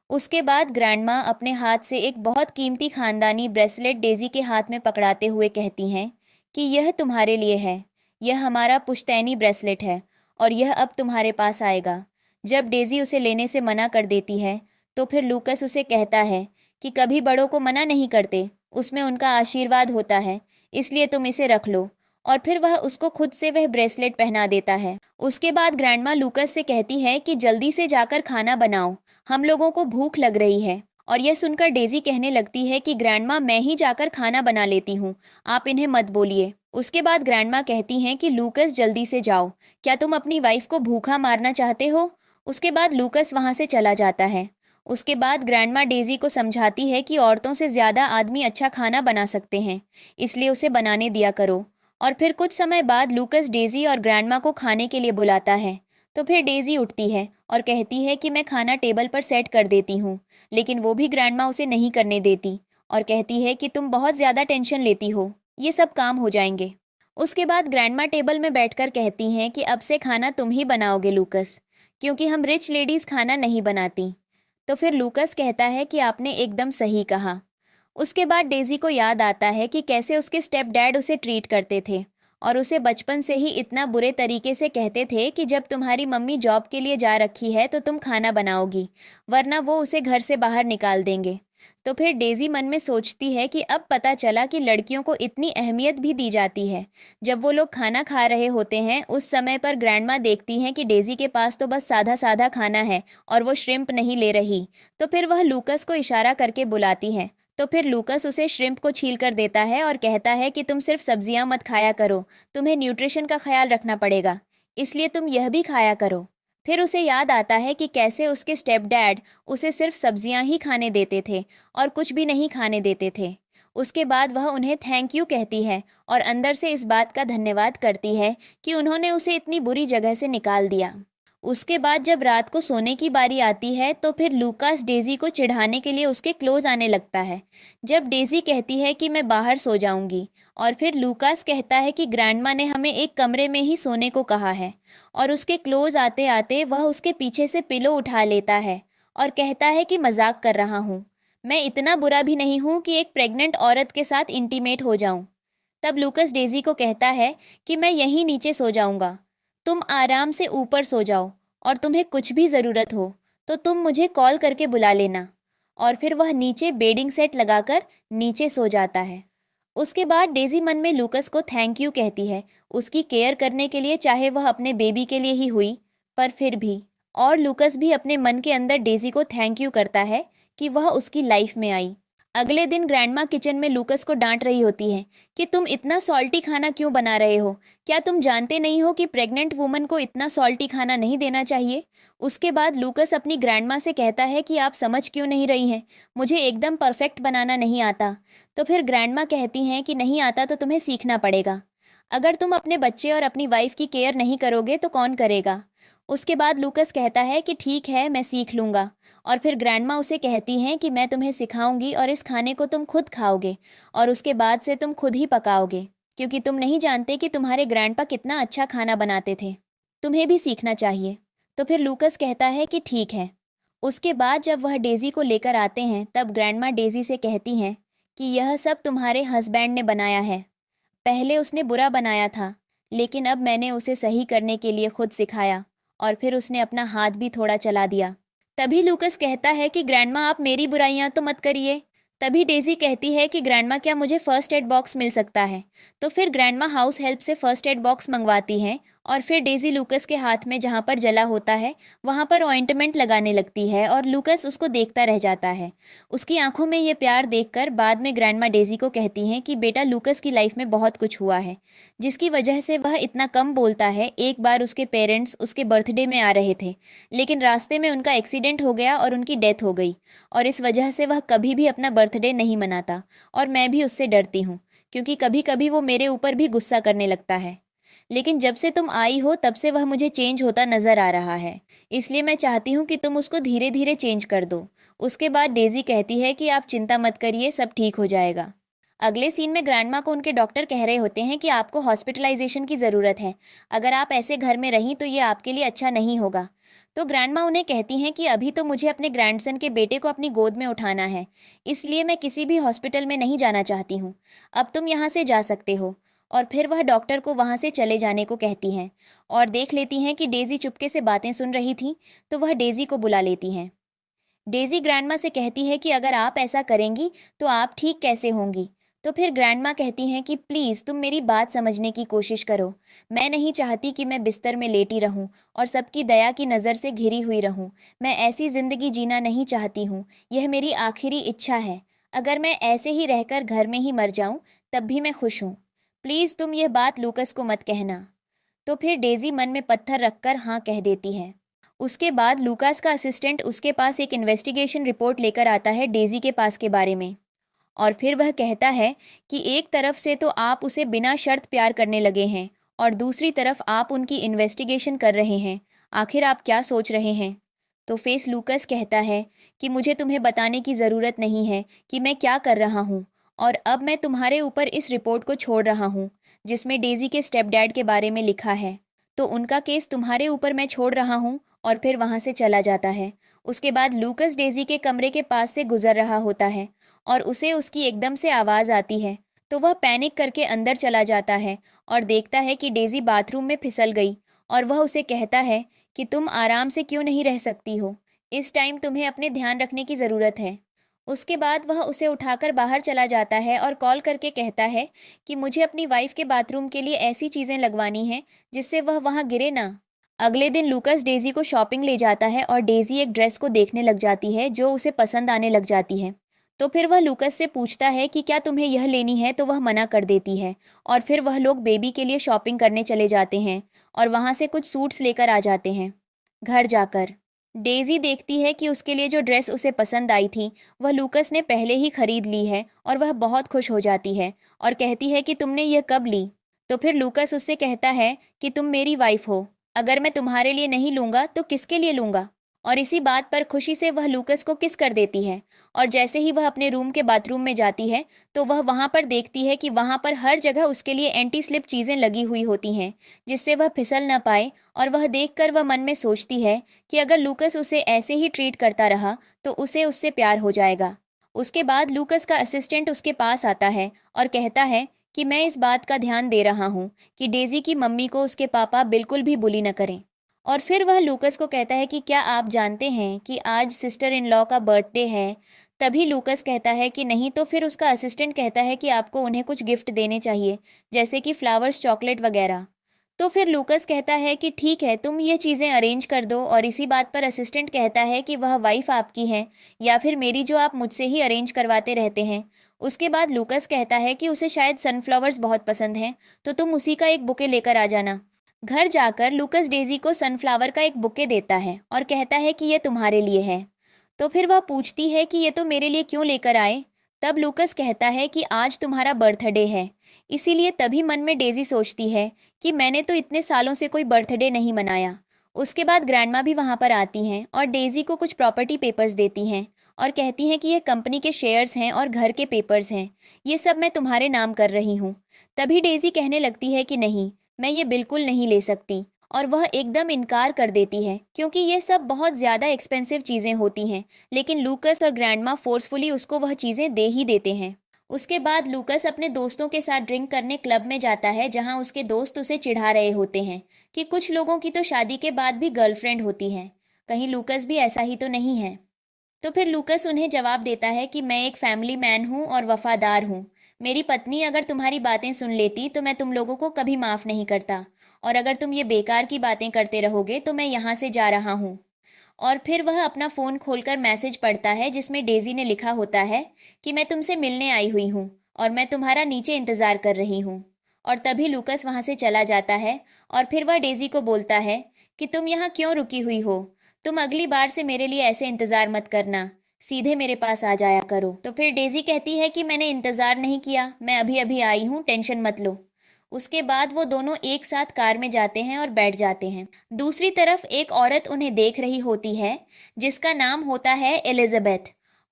उसके बाद ग्रैंडमा अपने हाथ से एक बहुत कीमती खानदानी ब्रेसलेट डेजी के हाथ में पकड़ाते हुए कहती हैं कि यह तुम्हारे लिए है, यह हमारा पुश्तैनी ब्रेसलेट है और यह अब तुम्हारे पास आएगा। जब डेजी उसे लेने से मना कर देती है तो फिर लूकस उसे कहता है कि कभी बड़ों को मना नहीं करते, उसमें उनका आशीर्वाद होता है, इसलिए तुम इसे रख लो। और फिर वह उसको खुद से वह ब्रेसलेट पहना देता है। उसके बाद ग्रैंडमा लूकस से कहती है कि जल्दी से जाकर खाना बनाओ, हम लोगों को भूख लग रही है। और यह सुनकर डेजी कहने लगती है कि ग्रैंडमा मैं ही जाकर खाना बना लेती हूँ, आप इन्हें मत बोलिए। उसके बाद ग्रैंडमा कहती हैं कि लूकस जल्दी से जाओ, क्या तुम अपनी वाइफ को भूखा मारना चाहते हो। उसके बाद लूकस वहाँ से चला जाता है। उसके बाद ग्रैंडमा डेजी को समझाती है कि औरतों से ज़्यादा आदमी अच्छा खाना बना सकते हैं, इसलिए उसे बनाने दिया करो। और फिर कुछ समय बाद लूकस डेजी और ग्रैंडमा को खाने के लिए बुलाता है। तो फिर डेजी उठती है और कहती है कि मैं खाना टेबल पर सेट कर देती हूँ, लेकिन वो भी ग्रैंडमा उसे नहीं करने देती और कहती है कि तुम बहुत ज़्यादा टेंशन लेती हो, ये सब काम हो जाएंगे। उसके बाद ग्रैंडमा टेबल में बैठकर कहती हैं कि अब से खाना तुम ही बनाओगे लूकस, क्योंकि हम रिच लेडीज़ खाना नहीं बनाती। तो फिर लूकस कहता है कि आपने एकदम सही कहा। उसके बाद डेजी को याद आता है कि कैसे उसके स्टेप डैड उसे ट्रीट करते थे और उसे बचपन से ही इतना बुरे तरीके से कहते थे कि जब तुम्हारी मम्मी जॉब के लिए जा रखी है तो तुम खाना बनाओगी, वरना वो उसे घर से बाहर निकाल देंगे। तो फिर डेजी मन में सोचती है कि अब पता चला कि लड़कियों को इतनी अहमियत भी दी जाती है। जब वो लोग खाना खा रहे होते हैं उस समय पर ग्रैंडमा देखती हैं कि डेजी के पास तो बस सादा सादा खाना है और वो श्रिम्प नहीं ले रही। तो फिर वह लूकस को इशारा करके बुलाती है। तो फिर लूकस उसे श्रिम्प को छील कर देता है और कहता है कि तुम सिर्फ सब्जियां मत खाया करो, तुम्हें न्यूट्रिशन का ख्याल रखना पड़ेगा, इसलिए तुम यह भी खाया करो। फिर उसे याद आता है कि कैसे उसके स्टेप डैड उसे सिर्फ सब्जियां ही खाने देते थे और कुछ भी नहीं खाने देते थे। उसके बाद वह उन्हें थैंक यू कहती है और अंदर से इस बात का धन्यवाद करती है कि उन्होंने उसे इतनी बुरी जगह से निकाल दिया। उसके बाद जब रात को सोने की बारी आती है तो फिर लूकास डेजी को चिढ़ाने के लिए उसके क्लोज आने लगता है। जब डेजी कहती है कि मैं बाहर सो जाऊंगी और फिर लूकास कहता है कि ग्रैंडमा ने हमें एक कमरे में ही सोने को कहा है, और उसके क्लोज आते आते वह उसके पीछे से पिलो उठा लेता है और कहता है कि मजाक कर रहा हूँ, मैं इतना बुरा भी नहीं हूँ कि एक प्रेग्नेंट औरत के साथ इंटीमेट हो जाऊँ। तब लूकस डेजी को कहता है कि मैं यहीं नीचे सो जाऊंगा, तुम आराम से ऊपर सो जाओ और तुम्हें कुछ भी ज़रूरत हो तो तुम मुझे कॉल करके बुला लेना। और फिर वह नीचे बेडिंग सेट लगाकर नीचे सो जाता है। उसके बाद डेजी मन में लूकस को थैंक यू कहती है उसकी केयर करने के लिए, चाहे वह अपने बेबी के लिए ही हुई, पर फिर भी। और लूकस भी अपने मन के अंदर डेजी को थैंक यू करता है कि वह उसकी लाइफ में आई। अगले दिन ग्रैंडमा किचन में लूकस को डांट रही होती है कि तुम इतना सॉल्टी खाना क्यों बना रहे हो, क्या तुम जानते नहीं हो कि प्रेग्नेंट वुमन को इतना सॉल्टी खाना नहीं देना चाहिए। उसके बाद लूकस अपनी ग्रैंडमा से कहता है कि आप समझ क्यों नहीं रही हैं, मुझे एकदम परफेक्ट बनाना नहीं आता। तो फिर ग्रैंडमा कहती हैं कि नहीं आता तो तुम्हें सीखना पड़ेगा, अगर तुम अपने बच्चे और अपनी वाइफ की केयर नहीं करोगे तो कौन करेगा। उसके बाद लूकस कहता है कि ठीक है, मैं सीख लूँगा। और फिर ग्रैंडमा उसे कहती हैं कि मैं तुम्हें सिखाऊंगी और इस खाने को तुम खुद खाओगे और उसके बाद से तुम खुद ही पकाओगे, क्योंकि तुम नहीं जानते कि तुम्हारे ग्रैंडपा कितना अच्छा खाना बनाते थे। तुम्हें भी सीखना चाहिए। तो फिर लूकस कहता है कि ठीक है। उसके बाद जब वह डेज़ी को लेकर आते हैं तब ग्रैंडमा डेज़ी से कहती हैं कि यह सब तुम्हारे हस्बैंड ने बनाया है। पहले उसने बुरा बनाया था, लेकिन अब मैंने उसे सही करने के लिए खुद सिखाया और फिर उसने अपना हाथ भी थोड़ा चला दिया। तभी लूकस कहता है कि ग्रैंडमा आप मेरी बुराइयां तो मत करिए। तभी डेज़ी कहती है कि ग्रैंडमा क्या मुझे फर्स्ट एड बॉक्स मिल सकता है। तो फिर ग्रैंडमा हाउस हेल्प से फर्स्ट एड बॉक्स मंगवाती हैं और फिर डेज़ी लूकस के हाथ में जहाँ पर जला होता है वहाँ पर ऑइंटमेंट लगाने लगती है और लूकस उसको देखता रह जाता है। उसकी आंखों में ये प्यार देखकर बाद में ग्रैंडमा डेज़ी को कहती हैं कि बेटा लूकस की लाइफ में बहुत कुछ हुआ है जिसकी वजह से वह इतना कम बोलता है। एक बार उसके पेरेंट्स उसके बर्थडे में आ रहे थे, लेकिन रास्ते में उनका एक्सीडेंट हो गया और उनकी डेथ हो गई और इस वजह से वह कभी भी अपना बर्थडे नहीं मनाता और मैं भी उससे डरती हूँ क्योंकि कभी कभी वो मेरे ऊपर भी गुस्सा करने लगता है। लेकिन जब से तुम आई हो तब से वह मुझे चेंज होता नजर आ रहा है, इसलिए मैं चाहती हूँ कि तुम उसको धीरे धीरे चेंज कर दो। उसके बाद डेज़ी कहती है कि आप चिंता मत करिए, सब ठीक हो जाएगा। अगले सीन में ग्रैंडमा को उनके डॉक्टर कह रहे होते हैं कि आपको हॉस्पिटलाइजेशन की ज़रूरत है। अगर आप ऐसे घर में रहीं तो ये आपके लिए अच्छा नहीं होगा। तो ग्रैंडमा उन्हें कहती हैं कि अभी तो मुझे अपने ग्रैंडसन के बेटे को अपनी गोद में उठाना है, इसलिए मैं किसी भी हॉस्पिटल में नहीं जाना चाहती हूँ। अब तुम यहाँ से जा सकते हो। और फिर वह डॉक्टर को वहाँ से चले जाने को कहती हैं और देख लेती हैं कि डेज़ी चुपके से बातें सुन रही थी, तो वह डेज़ी को बुला लेती हैं। डेज़ी ग्रैंडमा से कहती है कि अगर आप ऐसा करेंगी तो आप ठीक कैसे होंगी। तो फिर ग्रैंडमा कहती हैं कि प्लीज़ तुम मेरी बात समझने की कोशिश करो। मैं नहीं चाहती कि मैं बिस्तर में लेटी रहूं और सबकी दया की नज़र से घिरी हुई रहूं। मैं ऐसी ज़िंदगी जीना नहीं चाहती हूं। यह मेरी आखिरी इच्छा है। अगर मैं ऐसे ही रहकर घर में ही मर जाऊं तब भी मैं खुश हूं। प्लीज़ तुम यह बात लूकस को मत कहना। तो फिर डेज़ी मन में पत्थर रखकर हाँ कह देती है। उसके बाद लूकास का असिस्टेंट उसके पास एक इन्वेस्टिगेशन रिपोर्ट लेकर आता है डेज़ी के पास के बारे में और फिर वह कहता है कि एक तरफ से तो आप उसे बिना शर्त प्यार करने लगे हैं और दूसरी तरफ आप उनकी इन्वेस्टिगेशन कर रहे हैं। आखिर आप क्या सोच रहे हैं। तो फेस लूकस कहता है कि मुझे तुम्हें बताने की ज़रूरत नहीं है कि मैं क्या कर रहा हूँ और अब मैं तुम्हारे ऊपर इस रिपोर्ट को छोड़ रहा हूँ जिसमें डेज़ी के स्टेप डैड के बारे में लिखा है। तो उनका केस तुम्हारे ऊपर मैं छोड़ रहा हूँ और फिर वहाँ से चला जाता है। उसके बाद लूकस डेज़ी के कमरे के पास से गुजर रहा होता है और उसे उसकी एकदम से आवाज़ आती है। तो वह पैनिक करके अंदर चला जाता है और देखता है कि डेज़ी बाथरूम में फिसल गई और वह उसे कहता है कि तुम आराम से क्यों नहीं रह सकती हो। इस टाइम तुम्हें अपने ध्यान रखने की ज़रूरत है। उसके बाद वह उसे उठाकर बाहर चला जाता है और कॉल करके कहता है कि मुझे अपनी वाइफ के बाथरूम के लिए ऐसी चीज़ें लगवानी हैं जिससे वह वहाँ गिरे ना। अगले दिन लूकस डेज़ी को शॉपिंग ले जाता है और डेज़ी एक ड्रेस को देखने लग जाती है जो उसे पसंद आने लग जाती है। तो फिर वह लूकस से पूछता है कि क्या तुम्हें यह लेनी है, तो वह मना कर देती है और फिर वह लोग बेबी के लिए शॉपिंग करने चले जाते हैं और वहाँ से कुछ सूट्स लेकर आ जाते हैं। घर जाकर डेज़ी देखती है कि उसके लिए जो ड्रेस उसे पसंद आई थी वह लूकस ने पहले ही खरीद ली है और वह बहुत खुश हो जाती है और कहती है कि तुमने यह कब ली। तो फिर लूकस उससे कहता है कि तुम मेरी वाइफ हो, अगर मैं तुम्हारे लिए नहीं लूँगा तो किसके लिए लूँगा। और इसी बात पर खुशी से वह लूकस को किस कर देती है और जैसे ही वह अपने रूम के बाथरूम में जाती है तो वह वहाँ पर देखती है कि वहाँ पर हर जगह उसके लिए एंटी स्लिप चीज़ें लगी हुई होती हैं जिससे वह फिसल ना पाए। और वह देखकर वह मन में सोचती है कि अगर लूकस उसे ऐसे ही ट्रीट करता रहा तो उसे उससे प्यार हो जाएगा। उसके बाद लूकस का असिस्टेंट उसके पास आता है और कहता है कि मैं इस बात का ध्यान दे रहा हूँ कि डेज़ी की मम्मी को उसके पापा बिल्कुल भी बुली न करें। और फिर वह लूकस को कहता है कि क्या आप जानते हैं कि आज सिस्टर इन लॉ का बर्थडे है। तभी लूकस कहता है कि नहीं। तो फिर उसका असिस्टेंट कहता है कि आपको उन्हें कुछ गिफ्ट देने चाहिए, जैसे कि फ्लावर्स, चॉकलेट वगैरह। तो फिर लूकस कहता है कि ठीक है, तुम ये चीज़ें अरेंज कर दो। और इसी बात पर असिस्टेंट कहता है कि वह वाइफ आपकी है या फिर मेरी, जो आप मुझसे ही अरेंज करवाते रहते हैं। उसके बाद लूकस कहता है कि उसे शायद सनफ्लावर्स बहुत पसंद हैं, तो तुम उसी का एक बुके लेकर आ जाना। घर जाकर लूकस डेज़ी को सनफ्लावर का एक बुके देता है और कहता है कि यह तुम्हारे लिए है। तो फिर वह पूछती है कि ये तो मेरे लिए क्यों लेकर आए। तब लूकस कहता है कि आज तुम्हारा बर्थडे है, इसीलिए। तभी मन में डेज़ी सोचती है कि मैंने तो इतने सालों से कोई बर्थडे नहीं मनाया। उसके बाद ग्रैंडमा भी वहाँ पर आती हैं और डेजी को कुछ प्रॉपर्टी पेपर्स देती हैं और कहती हैं कि ये कंपनी के शेयर्स हैं और घर के पेपर्स हैं, ये सब मैं तुम्हारे नाम कर रही हूँ। तभी डेजी कहने लगती है कि नहीं, मैं ये बिल्कुल नहीं ले सकती, और वह एकदम इनकार कर देती है क्योंकि ये सब बहुत ज़्यादा एक्सपेंसिव चीज़ें होती हैं। लेकिन लूकस और ग्रैंडमा फोर्सफुली उसको वह चीज़ें दे ही देते हैं। उसके बाद लूकस अपने दोस्तों के साथ ड्रिंक करने क्लब में जाता है, जहां उसके दोस्त उसे चिढ़ा रहे होते हैं कि कुछ लोगों की तो शादी के बाद भी गर्लफ्रेंड होती है, कहीं लूकस भी ऐसा ही तो नहीं है। तो फिर लूकस उन्हें जवाब देता है कि मैं एक फैमिली मैन हूँ और वफादार हूँ। मेरी पत्नी अगर तुम्हारी बातें सुन लेती तो मैं तुम लोगों को कभी माफ़ नहीं करता, और अगर तुम ये बेकार की बातें करते रहोगे तो मैं यहाँ से जा रहा हूँ। और फिर वह अपना फ़ोन खोलकर मैसेज पढ़ता है जिसमें डेजी ने लिखा होता है कि मैं तुमसे मिलने आई हुई हूँ और मैं तुम्हारा नीचे इंतज़ार कर रही हूँ। और तभी लूकस वहाँ से चला जाता है और फिर वह डेजी को बोलता है कि तुम यहाँ क्यों रुकी हुई हो, तुम अगली बार से मेरे लिए ऐसे इंतज़ार मत करना, सीधे मेरे पास आ जाया करो। तो फिर डेजी कहती है कि मैंने इंतज़ार नहीं किया, मैं अभी अभी आई हूँ, टेंशन मत लो। उसके बाद वो दोनों एक साथ कार में जाते हैं और बैठ जाते हैं। दूसरी तरफ एक औरत उन्हें देख रही होती है जिसका नाम होता है एलिजाबेथ,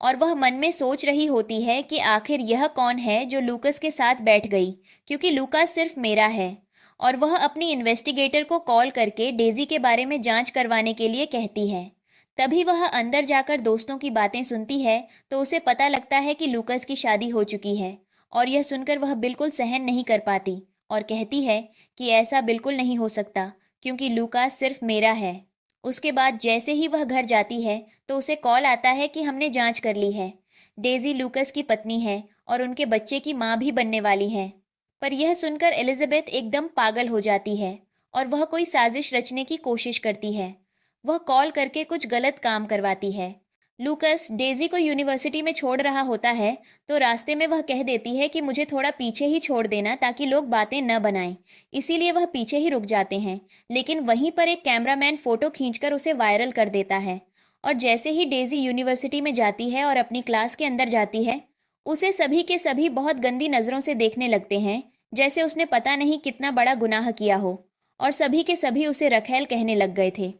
और वह मन में सोच रही होती है कि आखिर यह कौन है जो लूकस के साथ बैठ गई, क्योंकि लूकस सिर्फ मेरा है। और वह अपनी इन्वेस्टिगेटर को कॉल करके डेजी के बारे में जांच करवाने के लिए कहती है। तभी वह अंदर जाकर दोस्तों की बातें सुनती है तो उसे पता लगता है कि लूकस की शादी हो चुकी है, और यह सुनकर वह बिल्कुल सहन नहीं कर पाती और कहती है कि ऐसा बिल्कुल नहीं हो सकता क्योंकि लूकास सिर्फ मेरा है। उसके बाद जैसे ही वह घर जाती है तो उसे कॉल आता है कि हमने जांच कर ली है, डेजी लूकस की पत्नी है और उनके बच्चे की माँ भी बनने वाली है। पर यह सुनकर एलिजाबेथ एकदम पागल हो जाती है और वह कोई साजिश रचने की कोशिश करती है। वह कॉल करके कुछ गलत काम करवाती है। लूकस डेजी को यूनिवर्सिटी में छोड़ रहा होता है तो रास्ते में वह कह देती है कि मुझे थोड़ा पीछे ही छोड़ देना ताकि लोग बातें न बनाएं, इसीलिए वह पीछे ही रुक जाते हैं। लेकिन वहीं पर एक कैमरामैन फ़ोटो खींचकर उसे वायरल कर देता है, और जैसे ही डेजी यूनिवर्सिटी में जाती है और अपनी क्लास के अंदर जाती है, उसे सभी के सभी बहुत गंदी नज़रों से देखने लगते हैं, जैसे उसने पता नहीं कितना बड़ा गुनाह किया हो, और सभी के सभी उसे रखेल कहने लग गए थे।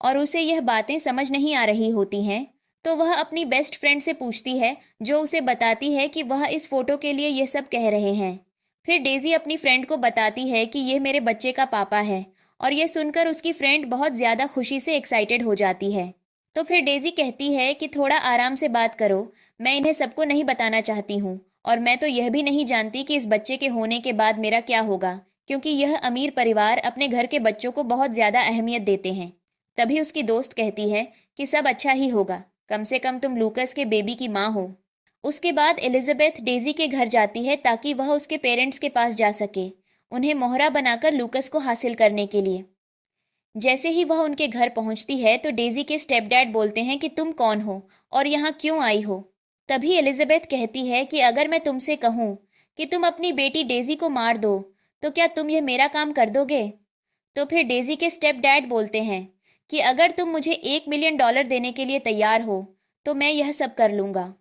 और उसे यह बातें समझ नहीं आ रही होती हैं, तो वह अपनी बेस्ट फ्रेंड से पूछती है, जो उसे बताती है कि वह इस फोटो के लिए ये सब कह रहे हैं। फिर डेजी अपनी फ्रेंड को बताती है कि ये मेरे बच्चे का पापा है, और यह सुनकर उसकी फ्रेंड बहुत ज़्यादा खुशी से एक्साइटेड हो जाती है। तो फिर डेजी कहती है कि थोड़ा आराम से बात करो, मैं इन्हें सबको नहीं बताना चाहती हूँ, और मैं तो यह भी नहीं जानती कि इस बच्चे के होने के बाद मेरा क्या होगा, क्योंकि यह अमीर परिवार अपने घर के बच्चों को बहुत ज़्यादा अहमियत देते हैं। तभी उसकी दोस्त कहती है कि सब अच्छा ही होगा, कम से कम तुम लूकस के बेबी की माँ हो। उसके बाद एलिजाबेथ डेजी के घर जाती है ताकि वह उसके पेरेंट्स के पास जा सके, उन्हें मोहरा बनाकर लूकस को हासिल करने के लिए। जैसे ही वह उनके घर पहुंचती है तो डेजी के स्टेप डैड बोलते हैं कि तुम कौन हो और यहाँ क्यों आई हो। तभी एलिजाबेथ कहती है कि अगर मैं तुमसे कहूँ कि तुम अपनी बेटी डेजी को मार दो तो क्या तुम यह मेरा काम कर दोगे। तो फिर डेजी के स्टेप डैड बोलते हैं कि अगर तुम मुझे $1 मिलियन देने के लिए तैयार हो तो मैं यह सब कर लूँगा।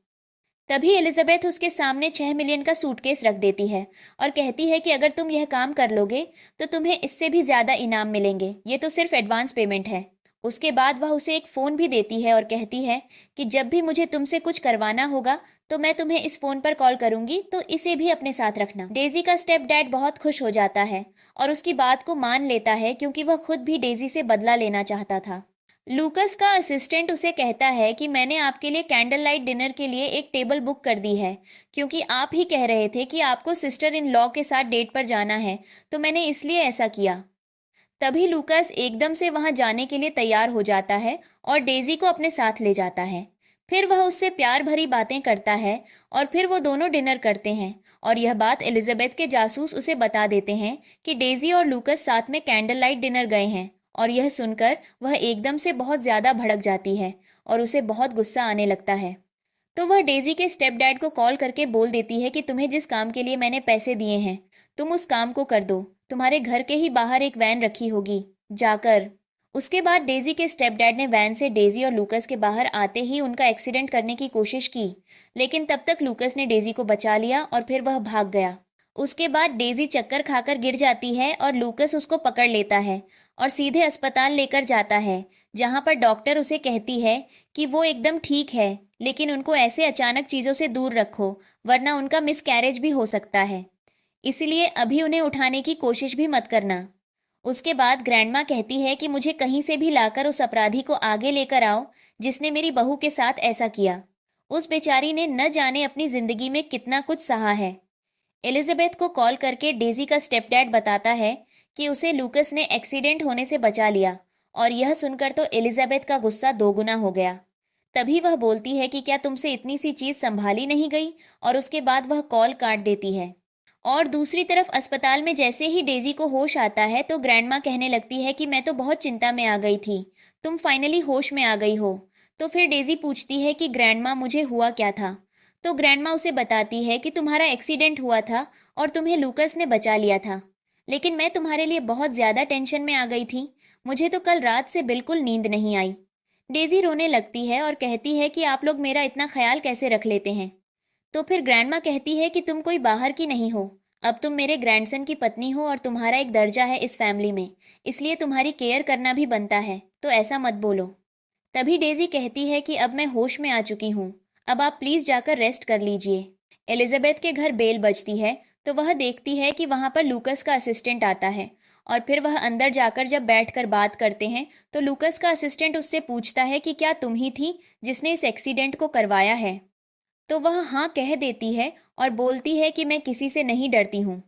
तभी एलिजाबेथ उसके सामने 6 मिलियन का सूटकेस रख देती है और कहती है कि अगर तुम यह काम कर लोगे तो तुम्हें इससे भी ज़्यादा इनाम मिलेंगे, ये तो सिर्फ एडवांस पेमेंट है। उसके बाद वह उसे एक फ़ोन भी देती है और कहती है कि जब भी मुझे तुमसे कुछ करवाना होगा तो मैं तुम्हें इस फ़ोन पर कॉल करूंगी, तो इसे भी अपने साथ रखना। डेजी का स्टेप डैड बहुत खुश हो जाता है और उसकी बात को मान लेता है क्योंकि वह खुद भी डेजी से बदला लेना चाहता था। लूकस का असिस्टेंट उसे कहता है कि मैंने आपके लिए कैंडल लाइट डिनर के लिए एक टेबल बुक कर दी है, क्योंकि आप ही कह रहे थे कि आपको सिस्टर इन लॉ के साथ डेट पर जाना है, तो मैंने इसलिए ऐसा किया। तभी लूकस एकदम से वहां जाने के लिए तैयार हो जाता है और डेजी को अपने साथ ले जाता है। फिर वह उससे प्यार भरी बातें करता है और फिर वो दोनों डिनर करते हैं, और यह बात एलिजाबेथ के जासूस उसे बता देते हैं कि डेजी और लूकस साथ में कैंडल लाइट डिनर गए हैं। और यह सुनकर वह एकदम से बहुत ज़्यादा भड़क जाती है और उसे बहुत गुस्सा आने लगता है। तो वह डेजी के स्टेप डैड को कॉल करके बोल देती है कि तुम्हें जिस काम के लिए मैंने पैसे दिए हैं तुम उस काम को कर दो, तुम्हारे घर के ही बाहर एक वैन रखी होगी, जाकर। उसके बाद डेजी के स्टेप डैड ने वैन से डेजी और लूकस के बाहर आते ही उनका एक्सीडेंट करने की कोशिश की, लेकिन तब तक लूकस ने डेजी को बचा लिया और फिर वह भाग गया। उसके बाद डेजी चक्कर खाकर गिर जाती है और लूकस उसको पकड़ लेता है और सीधे अस्पताल लेकर जाता है, जहां पर डॉक्टर उसे कहती है कि वो एकदम ठीक है, लेकिन उनको ऐसे अचानक चीज़ों से दूर रखो, वरना उनका मिसकैरेज भी हो सकता है। इसीलिए अभी उन्हें उठाने की कोशिश भी मत करना। उसके बाद ग्रैंडमा कहती है कि मुझे कहीं से भी लाकर उस अपराधी को आगे लेकर आओ जिसने मेरी बहू के साथ ऐसा किया। उस बेचारी ने न जाने अपनी जिंदगी में कितना कुछ सहा है। एलिजाबेथ को कॉल करके डेजी का स्टेपडैड बताता है कि उसे लूकस ने एक्सीडेंट होने से बचा लिया, और यह सुनकर तो एलिजाबेथ का गुस्सा दोगुना हो गया। तभी वह बोलती है कि क्या तुमसे इतनी सी चीज संभाली नहीं गई, और उसके बाद वह कॉल काट देती है। और दूसरी तरफ अस्पताल में जैसे ही डेजी को होश आता है तो ग्रैंडमा कहने लगती है कि मैं तो बहुत चिंता में आ गई थी, तुम फाइनली होश में आ गई हो। तो फिर डेजी पूछती है कि ग्रैंडमा मुझे हुआ क्या था। तो ग्रैंडमा उसे बताती है कि तुम्हारा एक्सीडेंट हुआ था और तुम्हें लूकस ने बचा लिया था, लेकिन मैं तुम्हारे लिए बहुत ज़्यादा टेंशन में आ गई थी। मुझे तो कल रात से बिल्कुल नींद नहीं आई। डेजी रोने लगती है और कहती है कि आप लोग मेरा इतना ख्याल कैसे रख लेते हैं। तो फिर ग्रैंडमा कहती है कि तुम कोई बाहर की नहीं हो, अब तुम मेरे ग्रैंडसन की पत्नी हो और तुम्हारा एक दर्जा है इस फैमिली में, इसलिए तुम्हारी केयर करना भी बनता है, तो ऐसा मत बोलो। तभी डेजी कहती है कि अब मैं होश में आ चुकी हूँ, अब आप प्लीज़ जाकर रेस्ट कर लीजिए। एलिजाबेथ के घर बेल बजती है तो वह देखती है कि वहाँ पर लूकस का असिस्टेंट आता है, और फिर वह अंदर जाकर जब बैठकर बात करते हैं तो लूकस का असिस्टेंट उससे पूछता है कि क्या तुम ही थी जिसने इस एक्सीडेंट को करवाया है। तो वह हाँ कह देती है और बोलती है कि मैं किसी से नहीं डरती हूँ।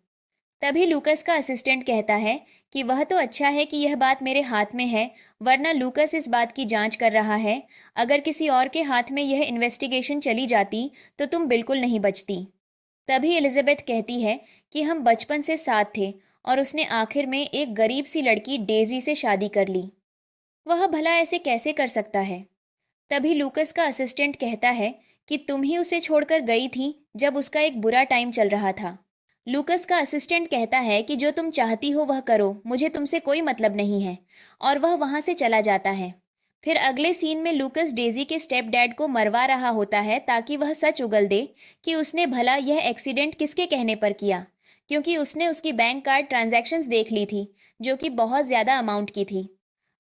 तभी लूकस का असिस्टेंट कहता है कि वह तो अच्छा है कि यह बात मेरे हाथ में है, वरना लूकस इस बात की जांच कर रहा है। अगर किसी और के हाथ में यह इन्वेस्टिगेशन चली जाती तो तुम बिल्कुल नहीं बचती। तभी एलिजाबेथ कहती है कि हम बचपन से साथ थे और उसने आखिर में एक गरीब सी लड़की डेजी से शादी कर ली। वह भला ऐसे कैसे कर सकता है। तभी लूकस का असिस्टेंट कहता है कि तुम ही उसे छोड़कर गई थी जब उसका एक बुरा टाइम चल रहा था। लूकस का असिस्टेंट कहता है कि जो तुम चाहती हो वह करो, मुझे तुमसे कोई मतलब नहीं है, और वह वहां से चला जाता है। फिर अगले सीन में लूकस डेजी के स्टेप डैड को मरवा रहा होता है ताकि वह सच उगल दे कि उसने भला यह एक्सीडेंट किसके कहने पर किया, क्योंकि उसने उसकी बैंक कार्ड ट्रांजैक्शंस देख ली थी जो कि बहुत ज़्यादा अमाउंट की थी।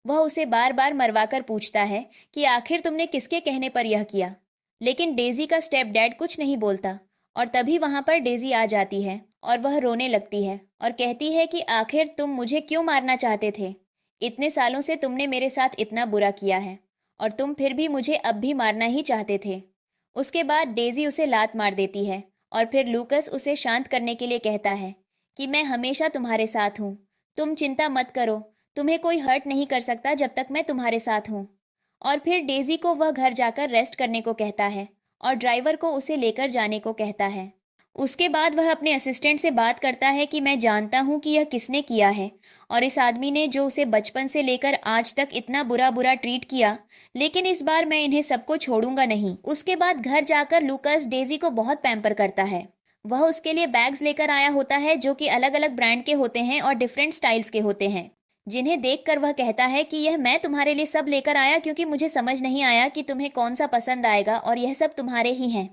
वह उसे बार बार मरवाकर पूछता है कि आखिर तुमने किसके कहने पर यह किया, लेकिन डेजी का स्टेप डैड कुछ नहीं बोलता। और तभी वहां पर डेजी आ जाती है और वह रोने लगती है और कहती है कि आखिर तुम मुझे क्यों मारना चाहते थे। इतने सालों से तुमने मेरे साथ इतना बुरा किया है और तुम फिर भी मुझे अब भी मारना ही चाहते थे। उसके बाद डेजी उसे लात मार देती है और फिर लूकस उसे शांत करने के लिए कहता है कि मैं हमेशा तुम्हारे साथ हूँ, तुम चिंता मत करो, तुम्हें कोई हर्ट नहीं कर सकता जब तक मैं तुम्हारे साथ हूँ। और फिर डेजी को वह घर जाकर रेस्ट करने को कहता है और ड्राइवर को उसे लेकर जाने को कहता है। उसके बाद वह अपने असिस्टेंट से बात करता है कि मैं जानता हूँ कि यह किसने किया है, और इस आदमी ने जो उसे बचपन से लेकर आज तक इतना बुरा बुरा ट्रीट किया, लेकिन इस बार मैं इन्हें सबको छोड़ूंगा नहीं। उसके बाद घर जाकर लूकस डेजी को बहुत पैम्पर करता है। वह उसके लिए बैग्स लेकर आया होता है जो कि अलग अलग ब्रांड के होते हैं और डिफरेंट स्टाइल्स के होते हैं, जिन्हें देखकर वह कहता है कि यह मैं तुम्हारे लिए सब लेकर आया क्योंकि मुझे समझ नहीं आया कि तुम्हें कौन सा पसंद आएगा, और यह सब तुम्हारे ही हैं।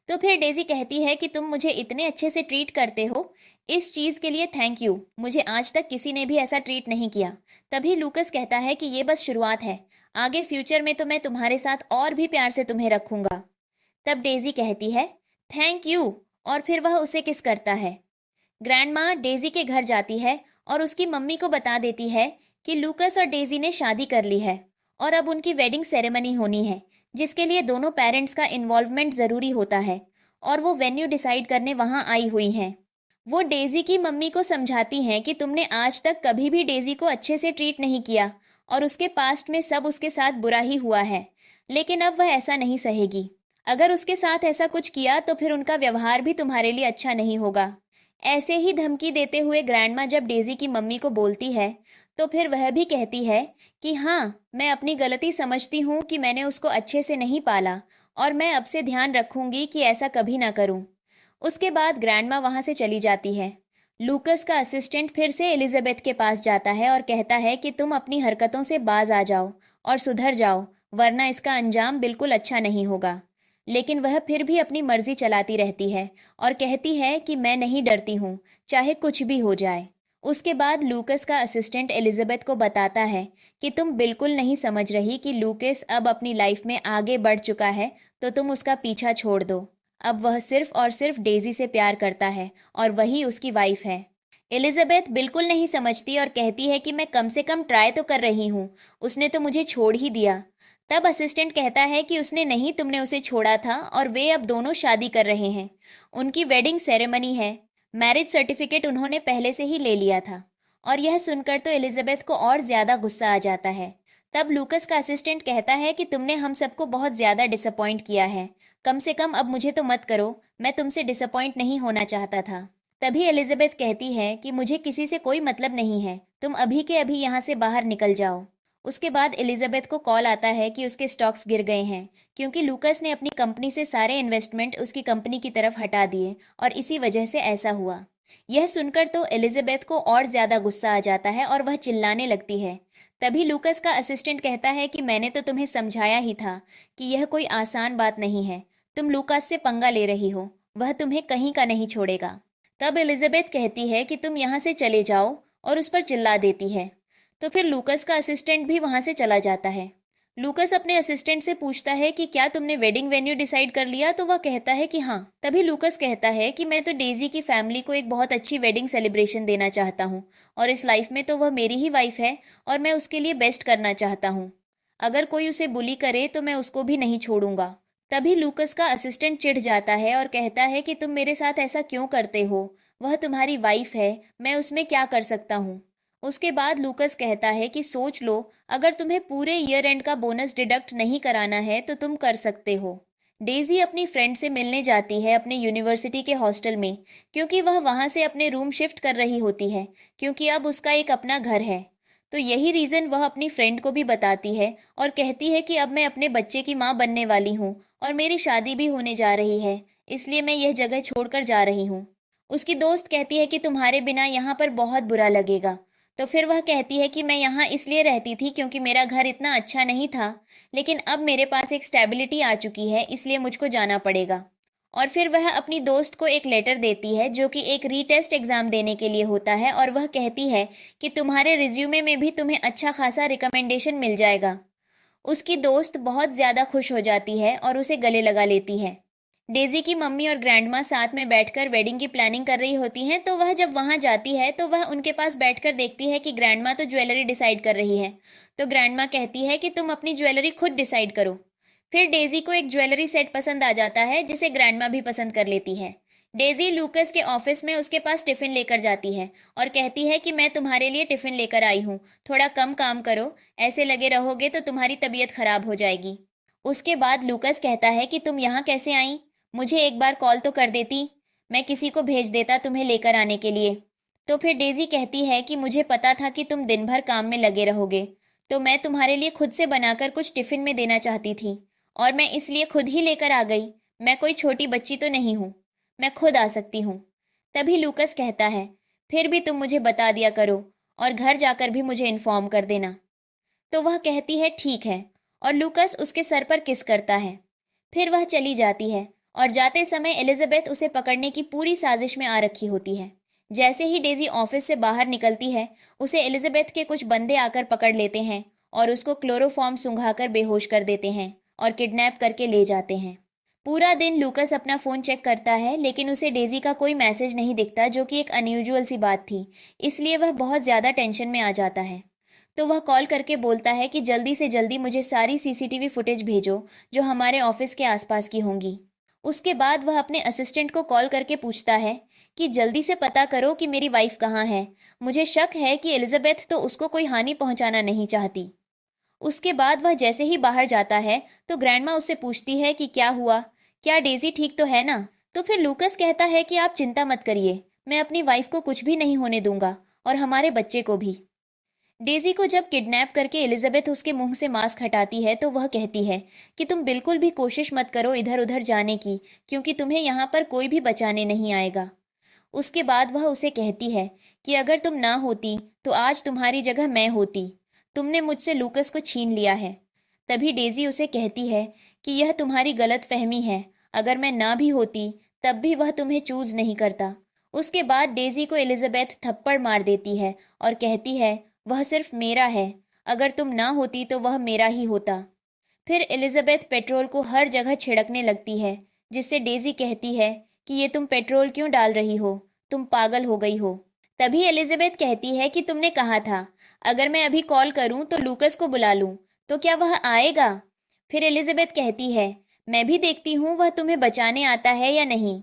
तो फिर डेजी कहती है कि तुम मुझे इतने अच्छे से ट्रीट करते हो, इस चीज़ के लिए थैंक यू, मुझे आज तक किसी ने भी ऐसा ट्रीट नहीं किया। तभी लूकस कहता है कि ये बस शुरुआत है, आगे फ्यूचर में तो मैं तुम्हारे साथ और भी प्यार से तुम्हें रखूंगा। तब डेजी कहती है थैंक यू, और फिर वह उसे किस करता है। ग्रैंड माँ डेजी के घर जाती है और उसकी मम्मी को बता देती है कि लूकस और डेजी ने शादी कर ली है और अब उनकी वेडिंग सेरेमनी होनी है, जिसके लिए दोनों पेरेंट्स का इन्वॉल्वमेंट ज़रूरी होता है, और वो वेन्यू डिसाइड करने वहाँ आई हुई हैं। वो डेजी की मम्मी को समझाती हैं कि तुमने आज तक कभी भी डेजी को अच्छे से ट्रीट नहीं किया और उसके पास्ट में सब उसके साथ बुरा ही हुआ है, लेकिन अब वह ऐसा नहीं सहेगी। अगर उसके साथ ऐसा कुछ किया तो फिर उनका व्यवहार भी तुम्हारे लिए अच्छा नहीं होगा। ऐसे ही धमकी देते हुए ग्रैंडमा जब डेजी की मम्मी को बोलती है तो फिर वह भी कहती है कि हाँ, मैं अपनी गलती समझती हूँ कि मैंने उसको अच्छे से नहीं पाला, और मैं अब से ध्यान रखूंगी कि ऐसा कभी ना करूँ। उसके बाद ग्रैंडमा वहाँ से चली जाती है। लूकस का असिस्टेंट फिर से एलिजाबेथ के पास जाता है और कहता है कि तुम अपनी हरकतों से बाज आ जाओ और सुधर जाओ, वरना इसका अंजाम बिल्कुल अच्छा नहीं होगा। लेकिन वह फिर भी अपनी मर्जी चलाती रहती है और कहती है कि मैं नहीं डरती हूँ, चाहे कुछ भी हो जाए। उसके बाद लूकस का असिस्टेंट एलिजाबेथ को बताता है कि तुम बिल्कुल नहीं समझ रही कि लूकस अब अपनी लाइफ में आगे बढ़ चुका है, तो तुम उसका पीछा छोड़ दो। अब वह सिर्फ और सिर्फ डेजी से प्यार करता है और वही उसकी वाइफ है। एलिजाबेथ बिल्कुल नहीं समझती और कहती है कि मैं कम से कम ट्राई तो कर रही हूँ, उसने तो मुझे छोड़ ही दिया। तब असिस्टेंट कहता है कि उसने नहीं, तुमने उसे छोड़ा था और वे अब दोनों शादी कर रहे हैं। उनकी वेडिंग सेरेमनी है, मैरिज सर्टिफिकेट उन्होंने पहले से ही ले लिया था। और यह सुनकर तो एलिजाबेथ को और ज्यादा गुस्सा आ जाता है। तब लूकस का असिस्टेंट कहता है कि तुमने हम सबको बहुत ज्यादा डिसअपॉइंट किया है, कम से कम अब मुझे तो मत करो, मैं तुमसे डिसअपॉइंट नहीं होना चाहता था। तभी एलिजाबेथ कहती है कि मुझे किसी से कोई मतलब नहीं है, तुम अभी के अभी यहाँ से बाहर निकल जाओ। उसके बाद एलिजाबेथ को कॉल आता है कि उसके स्टॉक्स गिर गए हैं, क्योंकि लूकस ने अपनी कंपनी से सारे इन्वेस्टमेंट उसकी कंपनी की तरफ हटा दिए और इसी वजह से ऐसा हुआ। यह सुनकर तो एलिजाबेथ को और ज्यादा गुस्सा आ जाता है और वह चिल्लाने लगती है। तभी लूकस का असिस्टेंट कहता है कि मैंने तो तुम्हें समझाया ही था कि यह कोई आसान बात नहीं है, तुम लूकास से पंगा ले रही हो, वह तुम्हें कहीं का नहीं छोड़ेगा। तब एलिजाबेथ कहती है कि तुम यहाँ से चले जाओ और उस पर चिल्ला देती है। तो फिर लूकस का असिस्टेंट भी वहां से चला जाता है। लूकस अपने असिस्टेंट से पूछता है कि क्या तुमने वेडिंग वेन्यू डिसाइड कर लिया, तो वह कहता है कि हाँ। तभी लूकस कहता है कि मैं तो डेजी की फैमिली को एक बहुत अच्छी वेडिंग सेलिब्रेशन देना चाहता हूँ और इस लाइफ में तो वह मेरी ही वाइफ है और मैं उसके लिए बेस्ट करना चाहता हूँ। अगर कोई उसे बुली करे तो मैं उसको भी नहीं छोड़ूंगा। तभी लूकस का असिस्टेंट चिढ़ जाता है और कहता है कि तुम मेरे साथ ऐसा क्यों करते हो, वह तुम्हारी वाइफ है, मैं उसमें क्या कर सकता हूँ। उसके बाद लूकस कहता है कि सोच लो, अगर तुम्हें पूरे ईयर एंड का बोनस डिडक्ट नहीं कराना है तो तुम कर सकते हो। डेजी अपनी फ्रेंड से मिलने जाती है अपने यूनिवर्सिटी के हॉस्टल में, क्योंकि वह वहां से अपने रूम शिफ्ट कर रही होती है, क्योंकि अब उसका एक अपना घर है। तो यही रीज़न वह अपनी फ्रेंड को भी बताती है और कहती है कि अब मैं अपने बच्चे की माँ बनने वाली हूँ और मेरी शादी भी होने जा रही है, इसलिए मैं यह जगह छोड़कर जा रही हूँ। उसकी दोस्त कहती है कि तुम्हारे बिना यहाँ पर बहुत बुरा लगेगा। तो फिर वह कहती है कि मैं यहाँ इसलिए रहती थी क्योंकि मेरा घर इतना अच्छा नहीं था, लेकिन अब मेरे पास एक स्टेबिलिटी आ चुकी है, इसलिए मुझको जाना पड़ेगा। और फिर वह अपनी दोस्त को एक लेटर देती है जो कि एक रीटेस्ट एग्ज़ाम देने के लिए होता है और वह कहती है कि तुम्हारे रिज्यूमे में भी तुम्हें अच्छा खासा रिकमेंडेशन मिल जाएगा। उसकी दोस्त बहुत ज़्यादा खुश हो जाती है और उसे गले लगा लेती है। डेजी की मम्मी और ग्रैंडमा साथ में बैठकर वेडिंग की प्लानिंग कर रही होती हैं, तो वह जब वहां जाती है तो वह उनके पास बैठकर देखती है कि ग्रैंडमा तो ज्वेलरी डिसाइड कर रही है। तो ग्रैंडमा कहती है कि तुम अपनी ज्वेलरी खुद डिसाइड करो। फिर डेजी को एक ज्वेलरी सेट पसंद आ जाता है जिसे ग्रैंडमा भी पसंद कर लेती है। डेजी लूकस के ऑफिस में उसके पास टिफिन लेकर जाती है और कहती है कि मैं तुम्हारे लिए टिफिन लेकर आई हूँ, थोड़ा कम काम करो, ऐसे लगे रहोगे तो तुम्हारी तबीयत खराब हो जाएगी। उसके बाद लूकस कहता है कि तुम यहाँ कैसे आई, मुझे एक बार कॉल तो कर देती, मैं किसी को भेज देता तुम्हें लेकर आने के लिए। तो फिर डेजी कहती है कि मुझे पता था कि तुम दिन भर काम में लगे रहोगे, तो मैं तुम्हारे लिए खुद से बनाकर कुछ टिफिन में देना चाहती थी और मैं इसलिए खुद ही लेकर आ गई। मैं कोई छोटी बच्ची तो नहीं हूँ, मैं खुद आ सकती हूँ। तभी लूकस कहता है फिर भी तुम मुझे बता दिया करो और घर जाकर भी मुझे इन्फॉर्म कर देना। तो वह कहती है ठीक है और लूकस उसके सर पर किस करता है। फिर वह चली जाती है और जाते समय एलिजाबेथ उसे पकड़ने की पूरी साजिश में आ रखी होती है। जैसे ही डेजी ऑफिस से बाहर निकलती है, उसे एलिजाबेथ के कुछ बंदे आकर पकड़ लेते हैं और उसको क्लोरोफॉर्म सुंघाकर बेहोश कर देते हैं और किडनैप करके ले जाते हैं। पूरा दिन लूकस अपना फ़ोन चेक करता है, लेकिन उसे डेजी का कोई मैसेज नहीं दिखता, जो कि एक अनयूजुअल सी बात थी। इसलिए वह बहुत ज़्यादा टेंशन में आ जाता है। तो वह कॉल करके बोलता है कि जल्दी से जल्दी मुझे सारी सीसीटीवी फुटेज भेजो जो हमारे ऑफिस के आसपास की होंगी। उसके बाद वह अपने असिस्टेंट को कॉल करके पूछता है कि जल्दी से पता करो कि मेरी वाइफ कहाँ है, मुझे शक है कि एलिजाबेथ तो उसको कोई हानि पहुंचाना नहीं चाहती। उसके बाद वह जैसे ही बाहर जाता है तो ग्रैंडमा उससे पूछती है कि क्या हुआ, क्या डेजी ठीक तो है ना। तो फिर लूकस कहता है कि आप चिंता मत करिए, मैं अपनी वाइफ को कुछ भी नहीं होने दूंगा और हमारे बच्चे को भी। डेजी को जब किडनैप करके एलिजाबेथ उसके मुंह से मास्क हटाती है तो वह कहती है कि तुम बिल्कुल भी कोशिश मत करो इधर उधर जाने की, क्योंकि तुम्हें यहाँ पर कोई भी बचाने नहीं आएगा। उसके बाद वह उसे कहती है कि अगर तुम ना होती तो आज तुम्हारी जगह मैं होती, तुमने मुझसे लूकस को छीन लिया है। तभी डेजी उसे कहती है कि यह तुम्हारी गलत फहमी है, अगर मैं ना भी होती तब भी वह तुम्हें चूज नहीं करता। उसके बाद डेजी को एलिजाबेथ थप्पड़ मार देती है और कहती है, वह सिर्फ मेरा है, अगर तुम ना होती तो वह मेरा ही होता। फिर एलिजाबेथ पेट्रोल को हर जगह छिड़कने लगती है, जिससे डेजी कहती है कि ये तुम पेट्रोल क्यों डाल रही हो, तुम पागल हो गई हो। तभी एलिजाबेथ कहती है कि तुमने कहा था अगर मैं अभी कॉल करूं तो लूकस को बुला लूं, तो क्या वह आएगा? फिर एलिजाबेथ कहती है, मैं भी देखती हूँ वह तुम्हें बचाने आता है या नहीं।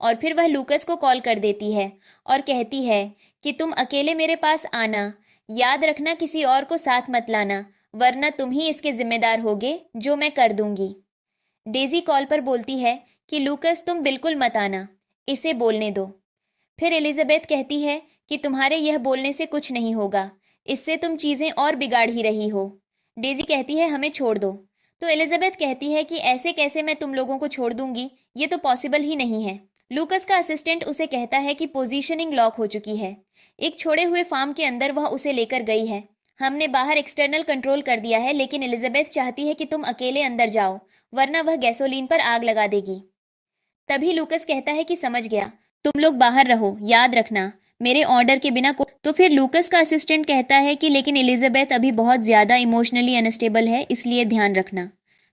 और फिर वह लूकस को कॉल कर देती है और कहती है कि तुम अकेले मेरे पास आना, याद रखना किसी और को साथ मत लाना, वरना तुम ही इसके जिम्मेदार होगे जो मैं कर दूंगी। डेजी कॉल पर बोलती है कि लूकस तुम बिल्कुल मत आना, इसे बोलने दो। फिर एलिजाबेथ कहती है कि तुम्हारे यह बोलने से कुछ नहीं होगा, इससे तुम चीजें और बिगाड़ ही रही हो। डेजी कहती है हमें छोड़ दो। तो एलिजाबेथ कहती है कि ऐसे कैसे मैं तुम लोगों को छोड़ दूंगी, ये तो पॉसिबल ही नहीं है। लूकस का असिस्टेंट उसे कहता है कि पोजीशनिंग लॉक हो चुकी है, एक छोड़े हुए फार्म के अंदर वह उसे लेकर गई है। हमने बाहर एक्सटर्नल कंट्रोल कर दिया है, लेकिन एलिजाबेथ चाहती है कि तुम अकेले अंदर जाओ, वरना वह गैसोलीन पर आग लगा देगी। तभी लूकस कहता है कि समझ गया, तुम लोग बाहर रहो, याद रखना मेरे ऑर्डर के बिना को। तो फिर लूकस का असिस्टेंट कहता है कि लेकिन एलिजाबेथ अभी बहुत ज़्यादा इमोशनली अनस्टेबल है, इसलिए ध्यान रखना।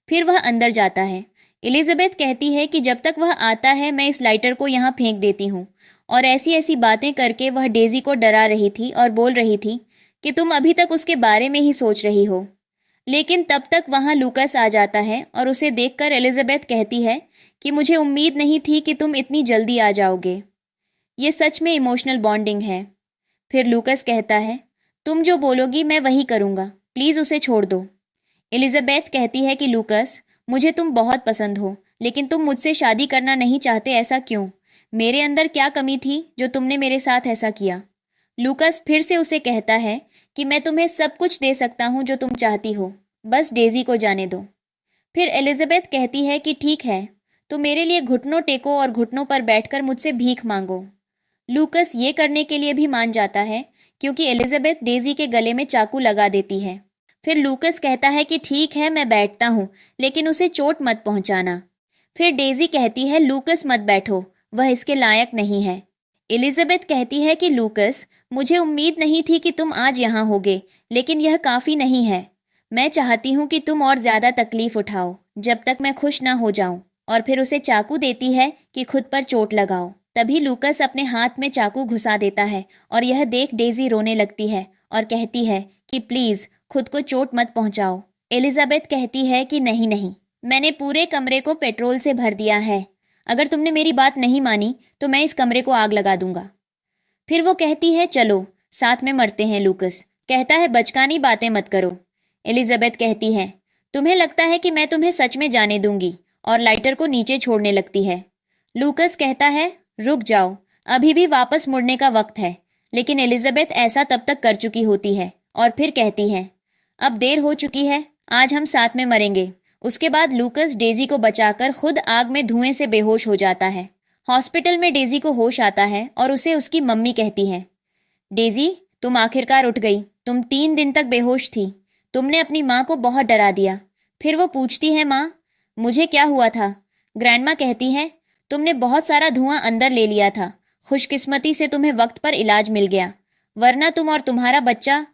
फिर वह अंदर जाता है। एलिजाबेथ कहती है कि जब तक वह आता है मैं इस लाइटर को यहाँ फेंक देती हूँ, और ऐसी ऐसी बातें करके वह डेजी को डरा रही थी और बोल रही थी कि तुम अभी तक उसके बारे में ही सोच रही हो। लेकिन तब तक वहाँ लूकस आ जाता है और उसे देखकर एलिजाबेथ कहती है कि मुझे उम्मीद नहीं थी कि तुम इतनी जल्दी आ जाओगे। ये सच में इमोशनल बॉन्डिंग है। फिर लूकस कहता है, तुम जो बोलोगी मैं वही करूँगा, प्लीज़ उसे छोड़ दो। एलिजाबेथ कहती है कि लूकस, मुझे तुम बहुत पसंद हो, लेकिन तुम मुझसे शादी करना नहीं चाहते, ऐसा क्यों? मेरे अंदर क्या कमी थी जो तुमने मेरे साथ ऐसा किया? लूकस फिर से उसे कहता है कि मैं तुम्हें सब कुछ दे सकता हूँ जो तुम चाहती हो, बस डेजी को जाने दो। फिर एलिजाबेथ कहती है कि ठीक है, तो मेरे लिए घुटनों टेको और घुटनों पर बैठकर मुझसे भीख मांगो। लूकस ये करने के लिए भी मान जाता है क्योंकि एलिजाबेथ डेजी के गले में चाकू लगा देती है। फिर लूकस कहता है कि ठीक है मैं बैठता हूँ, लेकिन उसे चोट मत पहुँचाना। फिर डेजी कहती है लूकस मत बैठो, वह इसके लायक नहीं है। एलिजाबेथ कहती है कि लूकस, मुझे उम्मीद नहीं थी कि तुम आज यहाँ होगे, लेकिन यह काफ़ी नहीं है। मैं चाहती हूँ कि तुम और ज़्यादा तकलीफ उठाओ जब तक मैं खुश ना हो जाऊँ। और फिर उसे चाकू देती है कि खुद पर चोट लगाओ। तभी लूकस अपने हाथ में चाकू घुसा देता है और यह देख डेजी रोने लगती है और कहती है कि प्लीज़ खुद को चोट मत पहुँचाओ। एलिजाबेथ कहती है कि नहीं नहीं, मैंने पूरे कमरे को पेट्रोल से भर दिया है, अगर तुमने मेरी बात नहीं मानी तो मैं इस कमरे को आग लगा दूंगा। फिर वो कहती है चलो साथ में मरते हैं। लूकस कहता है बचकानी बातें मत करो। एलिजाबेथ कहती है तुम्हें लगता है कि मैं तुम्हें सच में जाने दूंगी, और लाइटर को नीचे छोड़ने लगती है। लूकस कहता है रुक जाओ, अभी भी वापस मुड़ने का वक्त है। लेकिन एलिजाबेथ ऐसा तब तक कर चुकी होती है और फिर कहती है अब देर हो चुकी है, आज हम साथ में मरेंगे। उसके बाद लूकस डेजी को बचाकर खुद आग में धुएं से बेहोश हो जाता है। हॉस्पिटल में डेजी को होश आता है और उसे उसकी मम्मी कहती है डेजी तुम आखिरकार उठ गई, तुम 3 दिन तक बेहोश थी, तुमने अपनी माँ को बहुत डरा दिया। फिर वो पूछती है माँ मुझे क्या हुआ था? ग्रैंडमा कहती है तुमने बहुत सारा धुआं अंदर ले लिया था, खुशकिस्मती से तुम्हें वक्त पर इलाज मिल गया, वरना तुम और तुम्हारा बच्चा,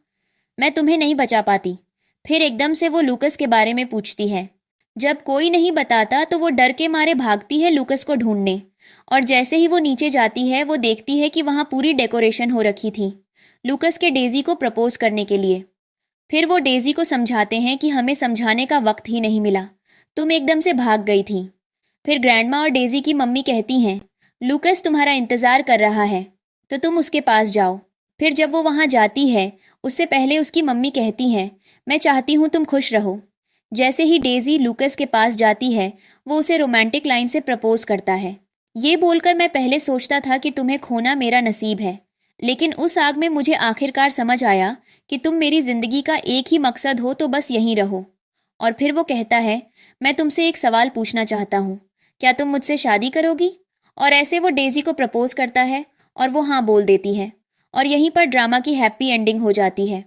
मैं तुम्हें नहीं बचा पाती। फिर एकदम से वो लूकस के बारे में पूछती है। जब कोई नहीं बताता तो वो डर के मारे भागती है लूकस को ढूंढने, और जैसे ही वो नीचे जाती है वो देखती है कि वहाँ पूरी डेकोरेशन हो रखी थी लूकस के डेजी को प्रपोज करने के लिए। फिर वो डेजी को समझाते हैं कि हमें समझाने का वक्त ही नहीं मिला, तुम एकदम से भाग गई थी। फिर ग्रैंडमा और डेजी की मम्मी कहती हैं लूकस तुम्हारा इंतज़ार कर रहा है, तो तुम उसके पास जाओ। फिर जब वो वहाँ जाती है उससे पहले उसकी मम्मी कहती हैं मैं चाहती हूँ तुम खुश रहो। जैसे ही डेजी लूकस के पास जाती है वो उसे रोमांटिक लाइन से प्रपोज करता है, ये बोलकर मैं पहले सोचता था कि तुम्हें खोना मेरा नसीब है, लेकिन उस आग में मुझे आखिरकार समझ आया कि तुम मेरी ज़िंदगी का एक ही मकसद हो, तो बस यहीं रहो। और फिर वो कहता है मैं तुमसे एक सवाल पूछना चाहता हूँ, क्या तुम मुझसे शादी करोगी? और ऐसे वो डेजी को प्रपोज करता है और वो हाँ बोल देती है, और यहीं पर ड्रामा की हैप्पी एंडिंग हो जाती है।